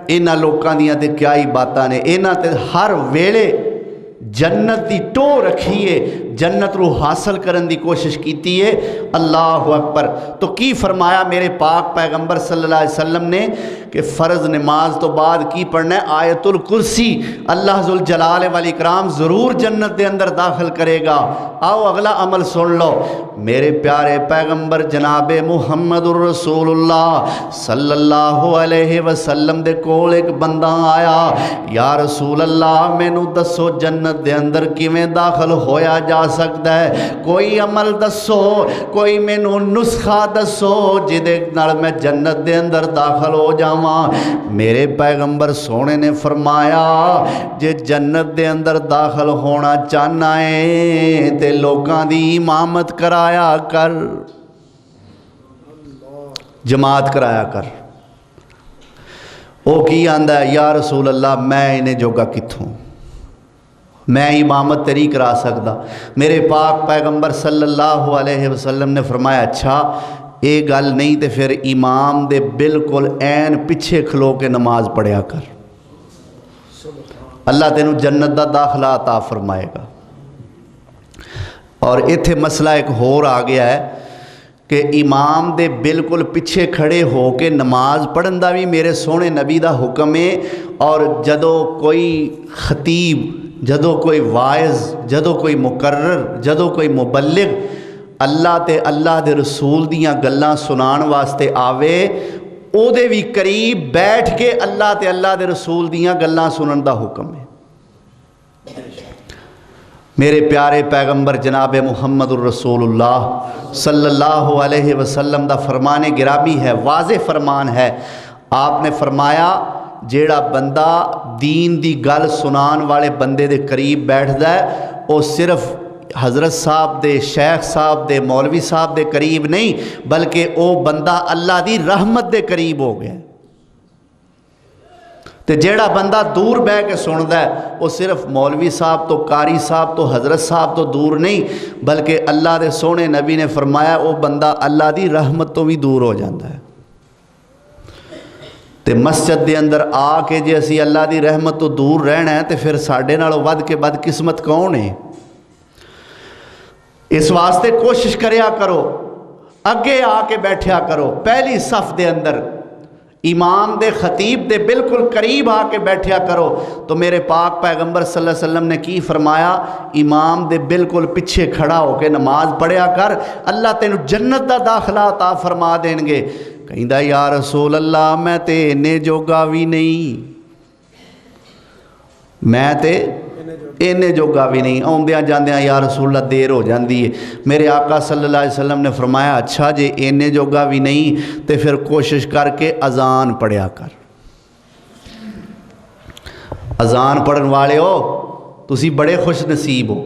انہاں لوکاں دیاں تے کیا ہی باتاں نے، انہاں تے ہر ویلے جنت دی ٹو رکھیے، جنت رو حاصل کرن دی کوشش کیتی ہے۔ اللہ اکبر۔ تو کی فرمایا میرے پاک پیغمبر صلی اللہ علیہ وسلم نے کہ فرض نماز تو بعد کی پڑھنا ہے آیت الکرسی، اللہ ذوالجلال والاکرام ضرور جنت دے اندر داخل کرے گا۔ آؤ اگلا عمل سن لو، میرے پیارے پیغمبر جناب محمد الرسول اللہ صلی اللہ علیہ وسلم دے کول ایک بندہ آیا، یا رسول اللہ مینوں دسو جنت دے اندر کیویں داخل ہویا جا سکتا ہے، کوئی عمل دسو، کوئی مینوں نسخہ دسو جدے نال میں جنت دے اندر داخل ہو جاواں۔ میرے پیغمبر سونے نے فرمایا جے جنت دے اندر داخل ہونا چاہنا ہے تے لوکاں دی امامت کرایا کر، جماعت کرایا کر۔ او کی آندا ہے یا رسول اللہ میں انہیں جوگا کتھوں، میں امامت تیری کرا سکتا۔ میرے پاک پیغمبر صلی اللہ علیہ وسلم نے فرمایا اچھا یہ گل نہیں تے پھر امام دے بالکل عین پیچھے کھلو کے نماز پڑھیا کر، اللہ تینوں جنت دا داخلہ عطا فرمائے گا۔ اور ایتھے مسئلہ ایک ہور آ گیا ہے کہ امام دے بالکل پیچھے کھڑے ہو کے نماز پڑھن دا بھی میرے سونے نبی دا حکم ہے، اور جدو کوئی خطیب، جدو کوئی واعظ، جدو کوئی مقرر، جدو کوئی مبلغ اللہ تے اللہ دے رسول دیاں گلاں سنان واسطے آوے، او دے بھی قریب بیٹھ کے اللہ تے اللہ دے رسول دیاں گلاں سنن دا حکم ہے۔ میرے پیارے پیغمبر جناب محمد الرسول اللہ صلی اللہ علیہ وسلم دا فرمان گرامی ہے، واضح فرمان ہے۔ آپ نے فرمایا جیڑا بندہ دین دی گل سنان والے بندے دے قریب بیٹھدا ہے وہ صرف حضرت صاحب دے، شیخ صاحب دے، مولوی صاحب دے قریب نہیں بلکہ او بندہ اللہ دی رحمت دے قریب ہو گیا۔ تے جیڑا بندہ دور بہ کے سندا ہے وہ صرف مولوی صاحب تو، قاری صاحب تو، حضرت صاحب تو دور نہیں بلکہ اللہ دے سونے نبی نے فرمایا وہ بندہ اللہ دی رحمت تو بھی دور ہو جاتا ہے۔ تے مسجد دے اندر آ کے جے اسی اللہ دی رحمت تو دور رہنا ہے تے پھر ساڈے نالوں ود کے بد قسمت کون ہے؟ اس واسطے کوشش کریا کرو، اگے آ کے بیٹھیا کرو، پہلی صف دے اندر امام دے خطیب دے بالکل قریب آ کے بیٹھیا کرو۔ تو میرے پاک پیغمبر صلی اللہ علیہ وسلم نے کی فرمایا امام دے بالکل پیچھے کھڑا ہو کے نماز پڑھیا کر، اللہ تینوں جنت دا داخلہ عطا فرما دیں گے۔ کہندا یا رسول اللہ میں تے انے جوگا بھی نہیں، میں تے انے جوگا بھی نہیں، آندیاں جاندیاں یا رسول اللہ دیر ہو جاندی ہے۔ میرے آقا صلی اللہ علیہ وسلم نے فرمایا اچھا جے انے جوگا بھی نہیں تے پھر کوشش کر کے اذان پڑھیا کر۔ اذان پڑھن والے ہو تسی بڑے خوش نصیب ہو،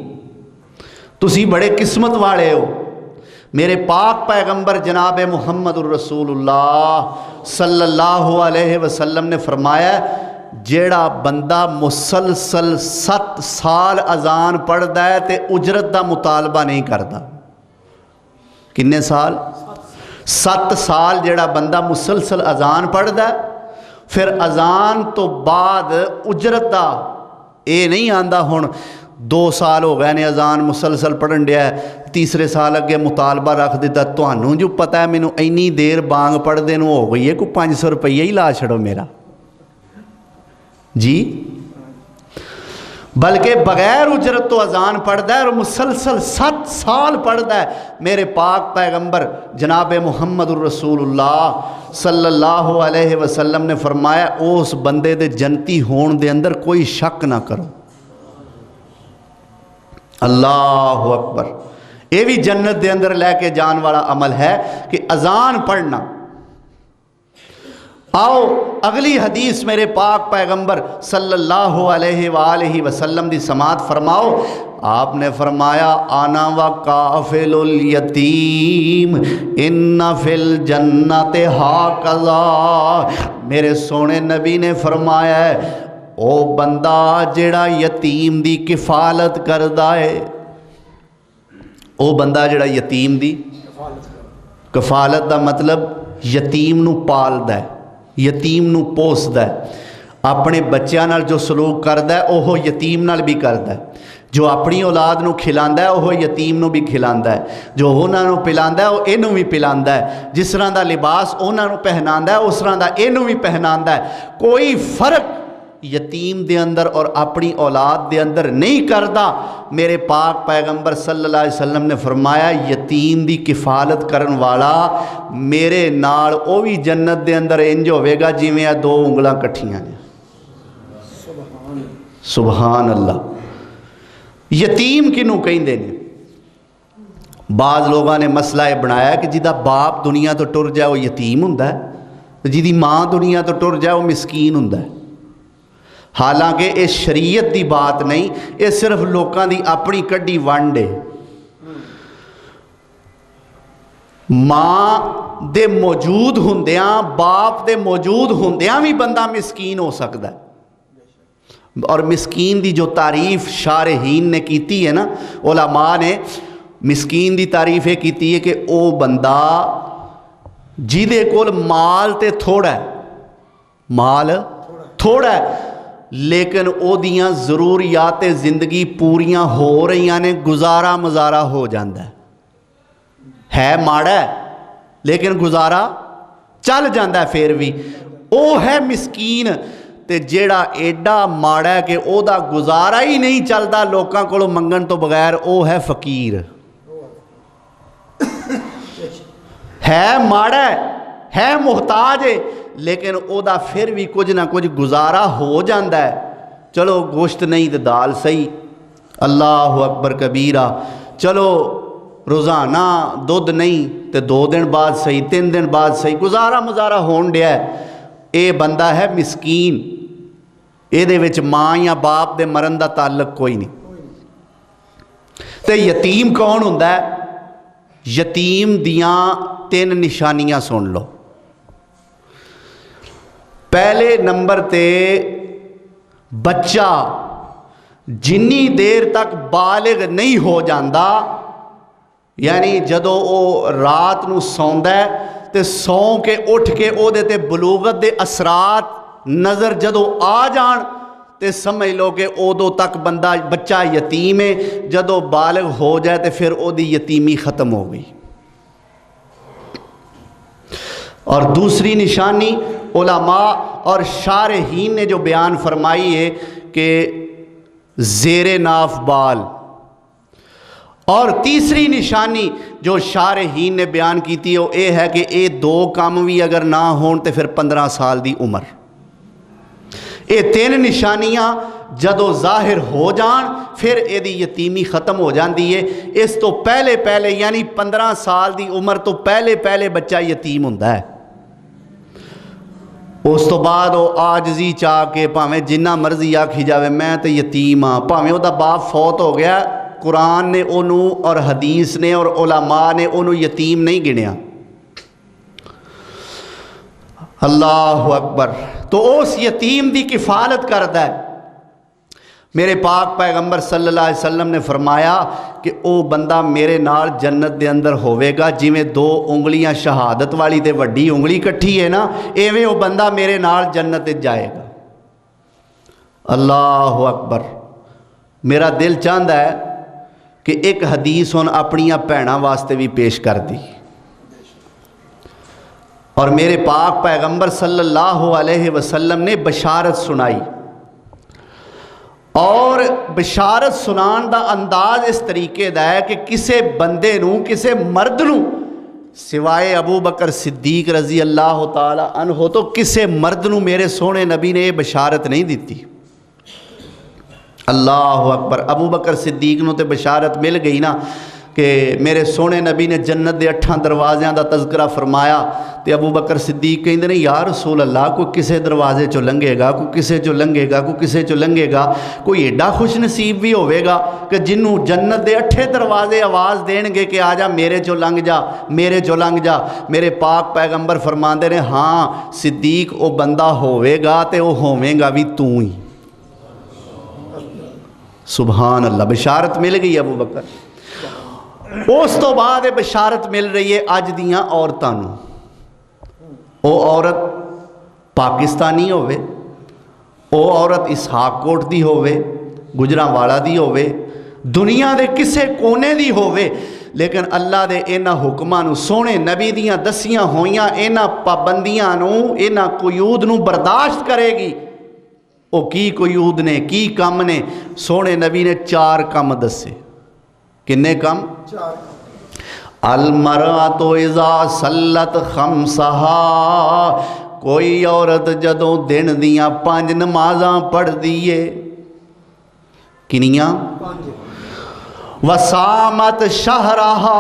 تسی بڑے قسمت والے ہو۔ میرے پاک پیغمبر جناب محمد الرسول اللہ صلی اللہ علیہ وسلم نے فرمایا جیڑا بندہ مسلسل 7 سال اذان پڑھدا ہے تے اجرت دا مطالبہ نہیں کردا۔ کنے سال؟ 7 سال جیڑا بندہ مسلسل اذان پڑھدا ہے، پھر اذان تو بعد اجرت دا اے نہیں آندا ہن 2 سال ہو گئے نے اذان مسلسل پڑھن ڈیا ہے، تیسرے سال اگے مطالبہ رکھ دیتا تہانوں جو پتہ ہے مینوں اینی دیر بانگ پڑھ دین ہو گئی ہے کوئی 500 روپیہ ہی لا چھڑو میرا جی، بلکہ بغیر اجرت تو اذان پڑھدا ہے اور مسلسل 7 سال پڑھدا ہے۔ میرے پاک پیغمبر جناب محمد الرسول اللہ صلی اللہ علیہ وسلم نے فرمایا اس بندے دے جنتی ہون دے اندر کوئی شک نہ کرو۔ اللہ اکبر۔ یہ بھی جنت دے اندر لے کے جان والا عمل ہے کہ اذان پڑھنا، آؤ اگلی حدیث میرے پاک پیغمبر صلی اللہ علیہ وآلہ وسلم دی سماعت فرماؤ. آپ نے فرمایا انا وکافل الیتیم ان فی الجنت ہاکذا. میرے سونے نبی نے فرمایا ہے او بندہ جڑا یتیم دی کفالت کردا ہے، او بندہ جڑا یتیم دی کفالت دا مطلب یتیم نو پالدا ہے، یتیم نو پوسدا ہے، اپنے بچیاں نال جو سلوک کردا ہے اوہ یتیم نال بھی کردا ہے، جو اپنی اولاد نو کھلاندا ہے اوہ یتیم نو بھی کھلاندا ہے، جو انہاں نو پلاندا ہے او اینوں بھی پلاندا ہے، جس طرح دا لباس انہاں نو پہناندا ہے اس طرح دا اینوں بھی پہناندا ہے. کوئی فرق یتیم دے اندر اور اپنی اولاد دے اندر نہیں کردا. میرے پاک پیغمبر صلی اللہ علیہ وسلم نے فرمایا یتیم دی کفالت کرن والا میرے نال او بھی جنت دے اندر انج ہوے گا جویں دو انگلاں کٹھیاں نے. سبحان اللہ. یتیم کنوں کہندے نے؟ بعض لوگاں نے مسئلہ یہ بنایا کہ جدا باپ دنیا تو ٹر جائے وہ یتیم ہوندا ہے، جدی ماں دنیا تو ٹر جائے وہ مسکین ہوندا ہے. حالانکہ یہ شریعت دی بات نہیں، یہ صرف لوکاں دی اپنی کڈی ونڈ ہے. ماں دے موجود ہوندیاں باپ دے موجود ہوندیاں بھی بندہ مسکین ہو سکتا ہے. اور مسکین دی جو تعریف شارحین نے کیتی ہے نا، علماء نے مسکین دی تعریف یہ کیتی ہے کہ او بندہ جیدے کول مال تے تھوڑا ہے، مال تھوڑا ہے لیکن او دیاں ضروریات زندگی پوریاں ہو رہی نے، گزارا مزارا ہو جاندہ ہے ماڑا ہے لیکن گزارا چل جاندہ ہے پھر بھی، او ہے مسکین. تے جیڑا ایڈا ماڑا ہے کہ او دا گزارا ہی نہیں چلدا لوکاں کولوں منگن تو بغیر، او ہے فقیر. ہے ماڑا ہے محتاج ہے لیکن او دا پھر بھی کچھ نہ کچھ گزارا ہو جاندہ ہے. چلو گوشت نہیں تے دال صحیح، اللہ اکبر کبیرہ، چلو روزانہ دودھ نہیں تے 2 دن بعد صحیح، 3 دن بعد صحیح، گزارا مزارا ہون ڈیا ہے. اے بندہ ہے مسکین، اے دے وچ ماں یا باپ دے مرن دا تعلق کوئی نہیں. تے یتیم کون ہوندا ہے؟ یتیم دیاں 3 نشانیاں سن لو. پہلے نمبر تے بچہ جنی دیر تک بالغ نہیں ہو جاندہ، یعنی جدو او رات نو سوندا ہے تے سون کے اٹھ کے او دے تے بلوغت دے اثرات نظر جدو آ جان تے سمجھ لو کہ اودو تک بچہ یتیم ہے. جدو بالغ ہو جائے تے پھر او دی یتیمی ختم ہو گئی. اور دوسری نشانی علماء اور شارحین نے جو بیان فرمائی ہے کہ زیر ناف بال. اور تیسری نشانی جو شارحین نے بیان کی تھی وہ یہ ہے کہ یہ 2 کام بھی اگر نہ ہون تے پھر 15 سال دی عمر. یہ 3 نشانیاں جدو ظاہر ہو جان پھر یہ دی یتیمی ختم ہو جاندی ہے. اس تو پہلے یعنی 15 سال دی عمر تو پہلے بچہ یتیم ہوندا ہے. اس تو بعد وہ آجزی چاہ کے پاویں جنہ مرضی آکھی جاوے میں تے یتیم ہاں، پاویں وہ دا باپ فوت ہو گیا، قرآن نے انہوں اور حدیث نے اور علماء نے انہوں یتیم نہیں گنیا. اللہ اکبر. تو اس یتیم دی کفالت کرتا ہے. میرے پاک پیغمبر صلی اللہ علیہ وسلم نے فرمایا کہ او بندہ میرے نال جنت دے اندر ہوئے گا جویں 2 انگلیاں شہادت والی تے وڈی انگلی کٹھی ہے نا، ایویں او بندہ میرے نال جنت جائے گا. اللہ اکبر. میرا دل چاہتا ہے کہ ایک حدیث ہن اپنیاں بھیناں واسطے بھی پیش کر دی. اور میرے پاک پیغمبر صلی اللہ علیہ وسلم نے بشارت سنائی. اور بشارت سنان دا انداز اس طریقے دا ہے کہ کسے بندے نو کسے مرد نو سوائے ابو بکر صدیق رضی اللہ تعالی عنہ تو کسے مرد نو میرے سونے نبی نے یہ بشارت نہیں دیتی. اللہ اکبر. ابو بکر صدیق نو تے بشارت مل گئی نا. کہ میرے سونے نبی نے جنت دے 8 دروازیاں دا تذکرہ فرمایا تے ابو بکر صدیق کہندے نے یا رسول اللہ کوئی کسے دروازے چو لنگے گا، کوئی کسے چو لنگے گا، کوئی کسے چو لنگے گا، کوئی ایڈا خوش نصیب بھی ہوئے گا کہ جنوں جنت دے 8 دروازے آواز دین گے کہ آجا میرے چو لنگ جا، میرے چو لنگ جا۔ میرے پاک پیغمبر فرماندے نے ہاں صدیق او بندہ ہوئے گا تے او ہوویں گا بھی تو ہی۔ سبحان اللہ، بشارت مل گئی ابو بکر۔ اس تو بعد بشارت مل رہی ہے اج دیاں عورتاں نوں۔ او عورت پاکستانی ہوئے، او عورت اسحاق کوٹ دی ہوئے، گجرانوالا دی ہوئے، دنیا دے کسے کونے دی ہوئے، لیکن اللہ دے اینا حکماں نوں، سونے نبی دیاں دسیاں ہویاں اینا پابندیاں نوں، اینا قیود نوں برداشت کرے گی۔ او کی قیود نے، کی کم نے؟ سونے نبی نے 4 کم دسے۔ کنے کم؟ المرأۃ اذا صلت خمسہا، کوئی عورت جدوں دن دیاں 5 نمازاں پڑھ دیئے، کنیاں؟ وصامت شہرہا،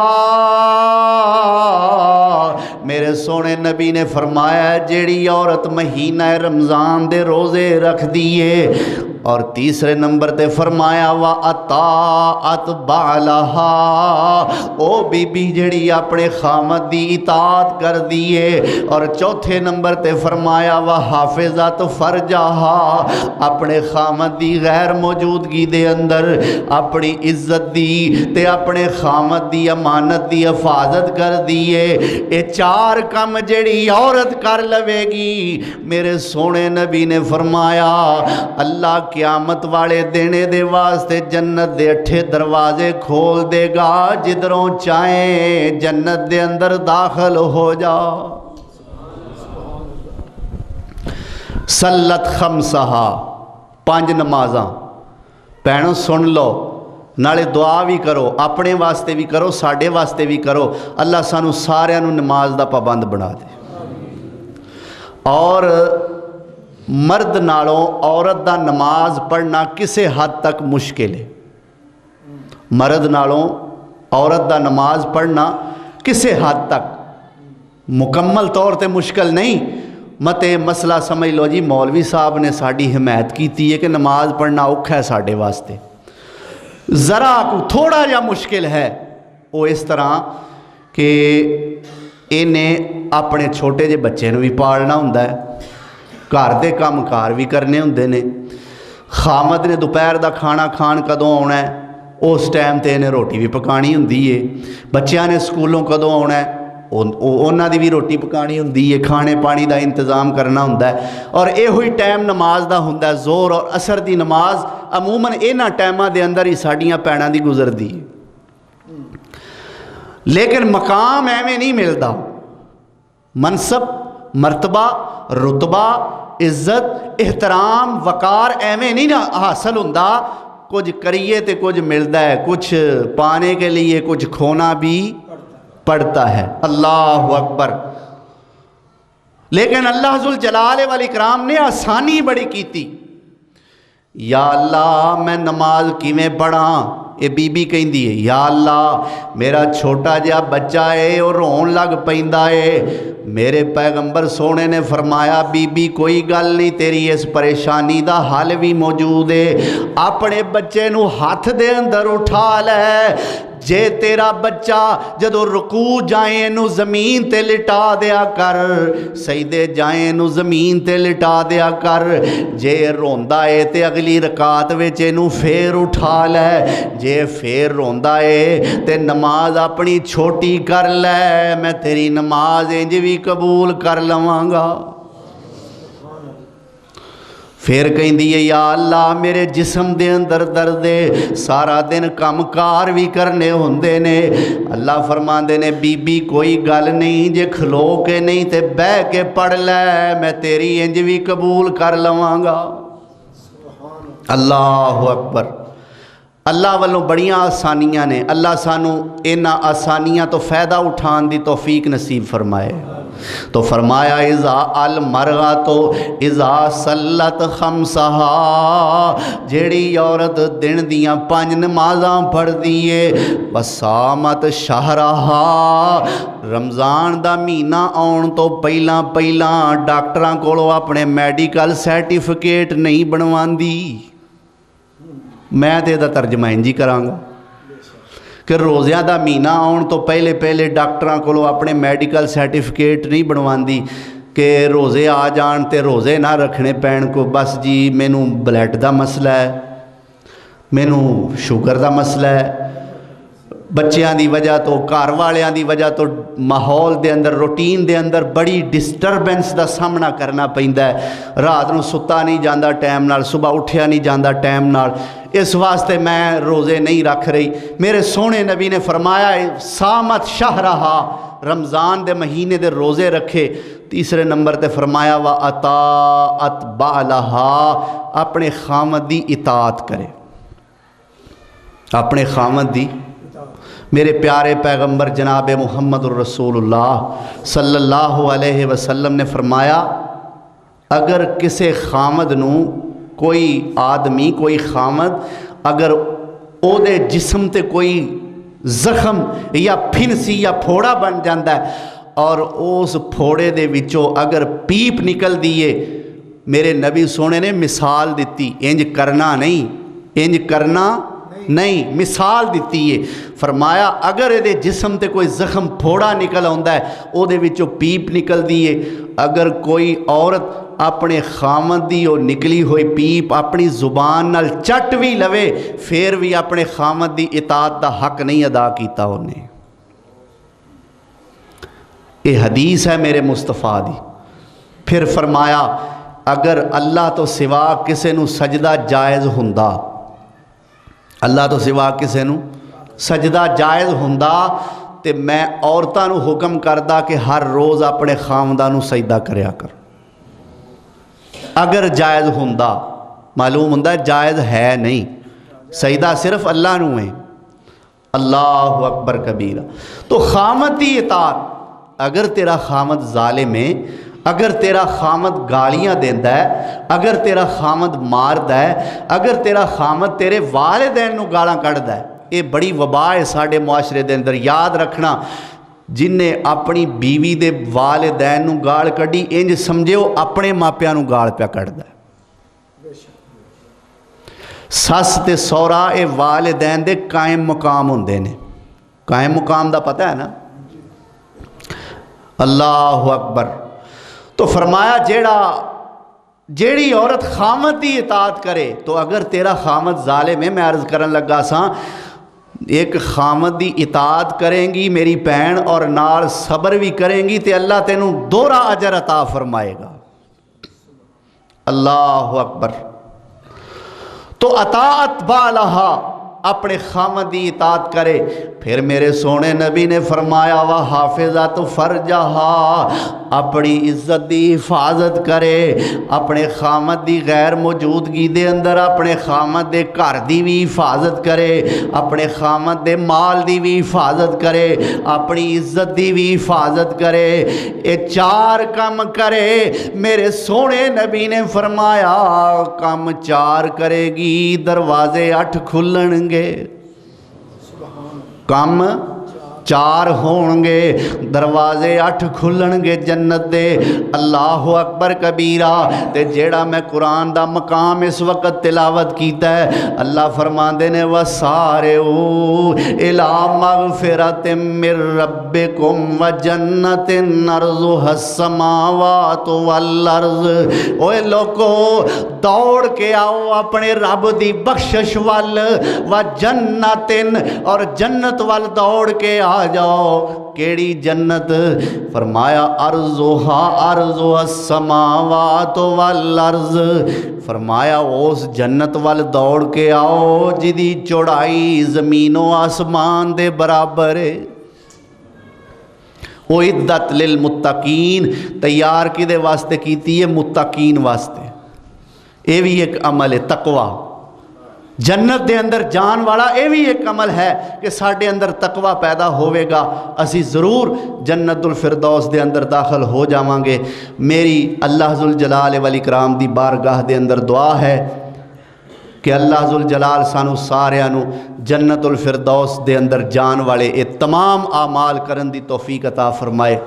میرے سونے نبی نے فرمایا جیڑی عورت مہینہ رمضان دے روزے رکھ دیئے، اور تیسرے نمبر تے فرمایا وَأَطَاعَتْ بَعْلَهَا، او بی بی جڑی اپنے خامد دی اطاعت کر دیئے، اور چوتھے نمبر تے فرمایا وَحَافِظَتْ فَرْجَهَا، اپنے خامد دی غیر موجودگی دے اندر اپنی عزت دی تے اپنے خامد دی امانت دی حفاظت کر دیئے۔ اے 4 کم جڑی عورت کر لوے گی، میرے سونے نبی نے فرمایا اللہ قیامت والے دینے دے واسطے جنت دے 8 دروازے کھول دے گا، جدروں چاہیں جنت دے اندر داخل ہو جا۔ صلت خمسہا، 5 نمازاں پہنو سن لو، نالے دعا بھی کرو، اپنے واسطے بھی کرو، ساڑے واسطے بھی کرو، اللہ سانو سارے انو نماز دا پابند بنا دے۔ اور مرد نالوں عورت دا نماز پڑھنا کسے حد تک مشکل ہے؟ مرد نالوں عورت دا نماز پڑھنا کسے حد تک؟ مکمل طور تے مشکل نہیں، متے مسئلہ سمجھ لو جی مولوی صاحب نے ساڑی حمایت کی ہے کہ نماز پڑھنا اوکھا ہے ساڑے واسطے، ذرا کو تھوڑا جا مشکل ہے۔ وہ اس طرح کہ انہیں اپنے چھوٹے جے بچے نو بھی پالنا ہوندہ ہے، گھر دے کام کار بھی کرنے ہوندے نے، خامد نے دوپہر دا کھانا کھان کدوں آنا ہے، اس ٹائم تے انہیں روٹی بھی پکانی ہوندی ہے، بچیاں نے سکولوں کدوں آنا ہے، انہاں دی بھی روٹی پکانی ہوندی ہے، کھانے پانی دا انتظام کرنا ہوندہ ہے، اور اے ہوئی ٹائم نماز دا ہوندہ ہے۔ زور اور اثر دی نماز عموماً اینا ٹائمہ دے اندر ہی ساڑیاں پیڑاں دی گزر دی، لیکن مقام ایویں نہیں ملدا، منصب مرتبہ رتبہ عزت احترام وقار ایویں نہیں حاصل ہوندہ، کچھ کریے تے کچھ ملدا ہے، کچھ پانے کے لیے کچھ کھونا بھی پڑتا ہے۔ اللہ اکبر۔ لیکن اللہ ذوالجلال والاکرام نے آسانی بڑی کیتی۔ یا اللہ میں نماز کیویں پڑھاں؟ اے بی بی کہیں دیئے یا اللہ میرا چھوٹا جا بچہ ہے اور رون لگ پہندہ ہے، میرے پیغمبر سونے نے فرمایا بی بی کوئی گل نہیں، تیری اس پریشانی دا حل بھی موجود ہے، اپنے بچے نو ہاتھ دے اندر اٹھا لے، جے تیرا بچہ جدو رکوع جائیں نو زمین تے لٹا دیا کر، سجدے جائیں نو زمین تے لٹا دیا کر، جے روندہ ہے تے اگلی رکعت وچ نو پھر اٹھا لے، جے پھر روندہ ہے تے نماز اپنی چھوٹی کر لے، میں تیری نماز انج بھی قبول کر لواں گا۔ پھر کہیں دیئے یا اللہ میرے جسم دے اندر درد ہے، سارا دن کم کار بھی کرنے ہوندے نے، اللہ فرماندے نے بی بی کوئی گل نہیں، جے کھلو کے نہیں تے بہ کے پڑھ لے، میں تیری انج بھی قبول کر لواں گا۔ اللہ اکبر۔ اللہ والوں بڑیاں آسانیاں نے، اللہ سانو انہاں آسانیاں تو فائدہ اٹھان دی توفیق نصیب فرمائے۔ تو فرمایا اذا المرغا تو اذا سلت خمسہا، جیڑی عورت دن دیاں 5 نمازاں پڑھ دیئے، وسامت شہرہا، رمضان دا مہینہ آن تو پہلاں ڈاکٹراں کولو اپنے میڈیکل سرٹیفکیٹ نہیں بنواندی۔ میں تے دا ترجمہ انجی کرانگا کہ روزیاں دا مہینہ آن تو پہلے ڈاکٹراں کولو اپنے میڈیکل سرٹیفکیٹ نہیں بنواندی کہ روزے آ جان تے روزے نہ رکھنے پین کو، بس جی مینوں بلڈ دا مسئلہ ہے، مینوں شوگر دا مسئلہ ہے، بچیاں دی وجہ تو، گھر والیاں دی وجہ تو ماحول دے اندر، روٹین دے اندر بڑی ڈسٹربنس دا سامنا کرنا پیندا ہے، رات نو ستا نہیں جاندہ ٹائم نال، صبح اٹھیا نہیں جاندہ ٹائم نال، اس واسطے میں روزے نہیں رکھ رہی۔ میرے سونے نبی نے فرمایا سامت شہرہا، رمضان دے مہینے دے روزے رکھے۔ تیسرے نمبر تے فرمایا وَأَطَاعَتْ بَعْلَهَا، اپنے خامد دی اطاعت کرے، اپنے خامد دی۔ میرے پیارے پیغمبر جناب محمد الرسول اللہ صلی اللہ علیہ وسلم نے فرمایا اگر کسے خامد نو، کوئی آدمی، کوئی خامد اگر او دے جسم تے کوئی زخم یا پھنسی یا پھوڑا بن جاندہ ہے اور اس پھوڑے دے وچوں اگر پیپ نکل دیئے، میرے نبی سونے نے مثال دیتی، انج کرنا نہیں، مثال دیتی ہے۔ فرمایا اگر دے جسم تے کوئی زخم پھوڑا نکل آندا ہے، او دے وچوں پیپ نکل دیئے، اگر کوئی عورت اپنے خامد دی او نکلی ہوئی پیپ اپنی زبان نال چٹ بھی لوے، پھر بھی اپنے خامد دی اطاعت دا حق نہیں ادا کیتا انہیں۔ یہ حدیث ہے میرے مصطفیٰ دی۔ پھر فرمایا اگر اللہ تو سوا کسے نو سجدہ جائز ہوندا، اللہ تو سوا کسے نو سجدہ جائز ہوندا تے میں عورتاں نو حکم کردا کہ ہر روز اپنے خامداں نو سجدہ کریا کر۔ اگر جائز ہوندا، معلوم ہوندا جائز ہے نہیں، سجدہ صرف اللہ نو ہے۔ اللہ اکبر کبیرہ۔ تو خامد دی اطاعت، اگر تیرا خامد ظالم ہے، اگر تیرا خامد گالیاں دیندہ ہے، اگر تیرا خامد ماردہ ہے، اگر تیرا خامد تیرے والدین نو گالاں کڑدا ہے، یہ بڑی وبا ہے ساڑھے معاشرے دے اندر۔ یاد رکھنا جن نے اپنی بیوی دے والدین نو گال کڑی، انج سمجھے وہ اپنے ماپیاں نو گال پیا کڑدا ہے۔ سس تے سورا اے والدین دے قائم مقام ہوندے نے، قائم مقام دا پتہ ہے نا۔ اللہ اکبر۔ تو فرمایا جیڑی عورت خامد دی اطاعت کرے، تو اگر تیرا خامد ظالم ہے، میں عرض کرن لگا ساں، ایک خامد دی اطاعت کریں گی میری بہن اور نال صبر بھی کریں گی تے اللہ تینوں دوہرا اجر عطا فرمائے گا۔ اللہ اکبر۔ تو اطاعت بالہا، اپنے خامد دی اطاعت کرے۔ پھر میرے سونے نبی نے فرمایا وحافظت فرجہا، اپنی عزت دی حفاظت کرے، اپنے خامد دی غیر موجودگی دے اندر اپنے خامد دے گھر دی بھی حفاظت کرے، اپنے خامد دے مال دی بھی حفاظت کرے، اپنی عزت دی بھی حفاظت کرے۔ یہ 4 کام کرے، میرے سونے نبی نے فرمایا کام 4 کرے گی دروازے 8 کھلن گے، کم 4 ہون گے، دروازے 8 کھلن گے جنت دے۔ اللہ اکبر کبیرہ۔ تے جیڑا میں قرآن دا مقام اس وقت تلاوت کیتا ہے، اللہ فرماندے نے وَسَارِعُوا إِلَىٰ مَغْفِرَةٍ مِّن رَبِّكُمْ وَجَنَّةٍ عَرْضُهَا السَّمَاوَاتُ وَالْأَرْضُ۔ اوے لوگو دوڑ کے آؤ اپنے رب دی بخشش وال، وَجَنَّةٍ، اور جنت وال دوڑ کے آ جاؤ۔ کیڑی جنت؟ فرمایا عرضها السماوات والارض، فرمایا اس جنت وال دوڑ کے آؤ جدی چوڑائی زمین و آسمان دے برابر ہے۔ اعدت للمتقین، تیار کدے واسطے کیتی ہے؟ متقین واسطے۔ یہ بھی ایک عمل ہے تقوی۔ جنت دے اندر جان والا یہ بھی ایک عمل ہے کہ ساڈے اندر تقوی پیدا ہوئے گا، اسی ضرور جنت الفردوس دے اندر داخل ہو جاواں گے۔ میری اللہ ذوالجلال والاکرام دی بارگاہ دے اندر دعا ہے کہ اللہ ذوالجلال سانو ساریانو جنت الفردوس دے اندر جان والے یہ تمام اعمال کرن دی توفیق عطا فرمائے۔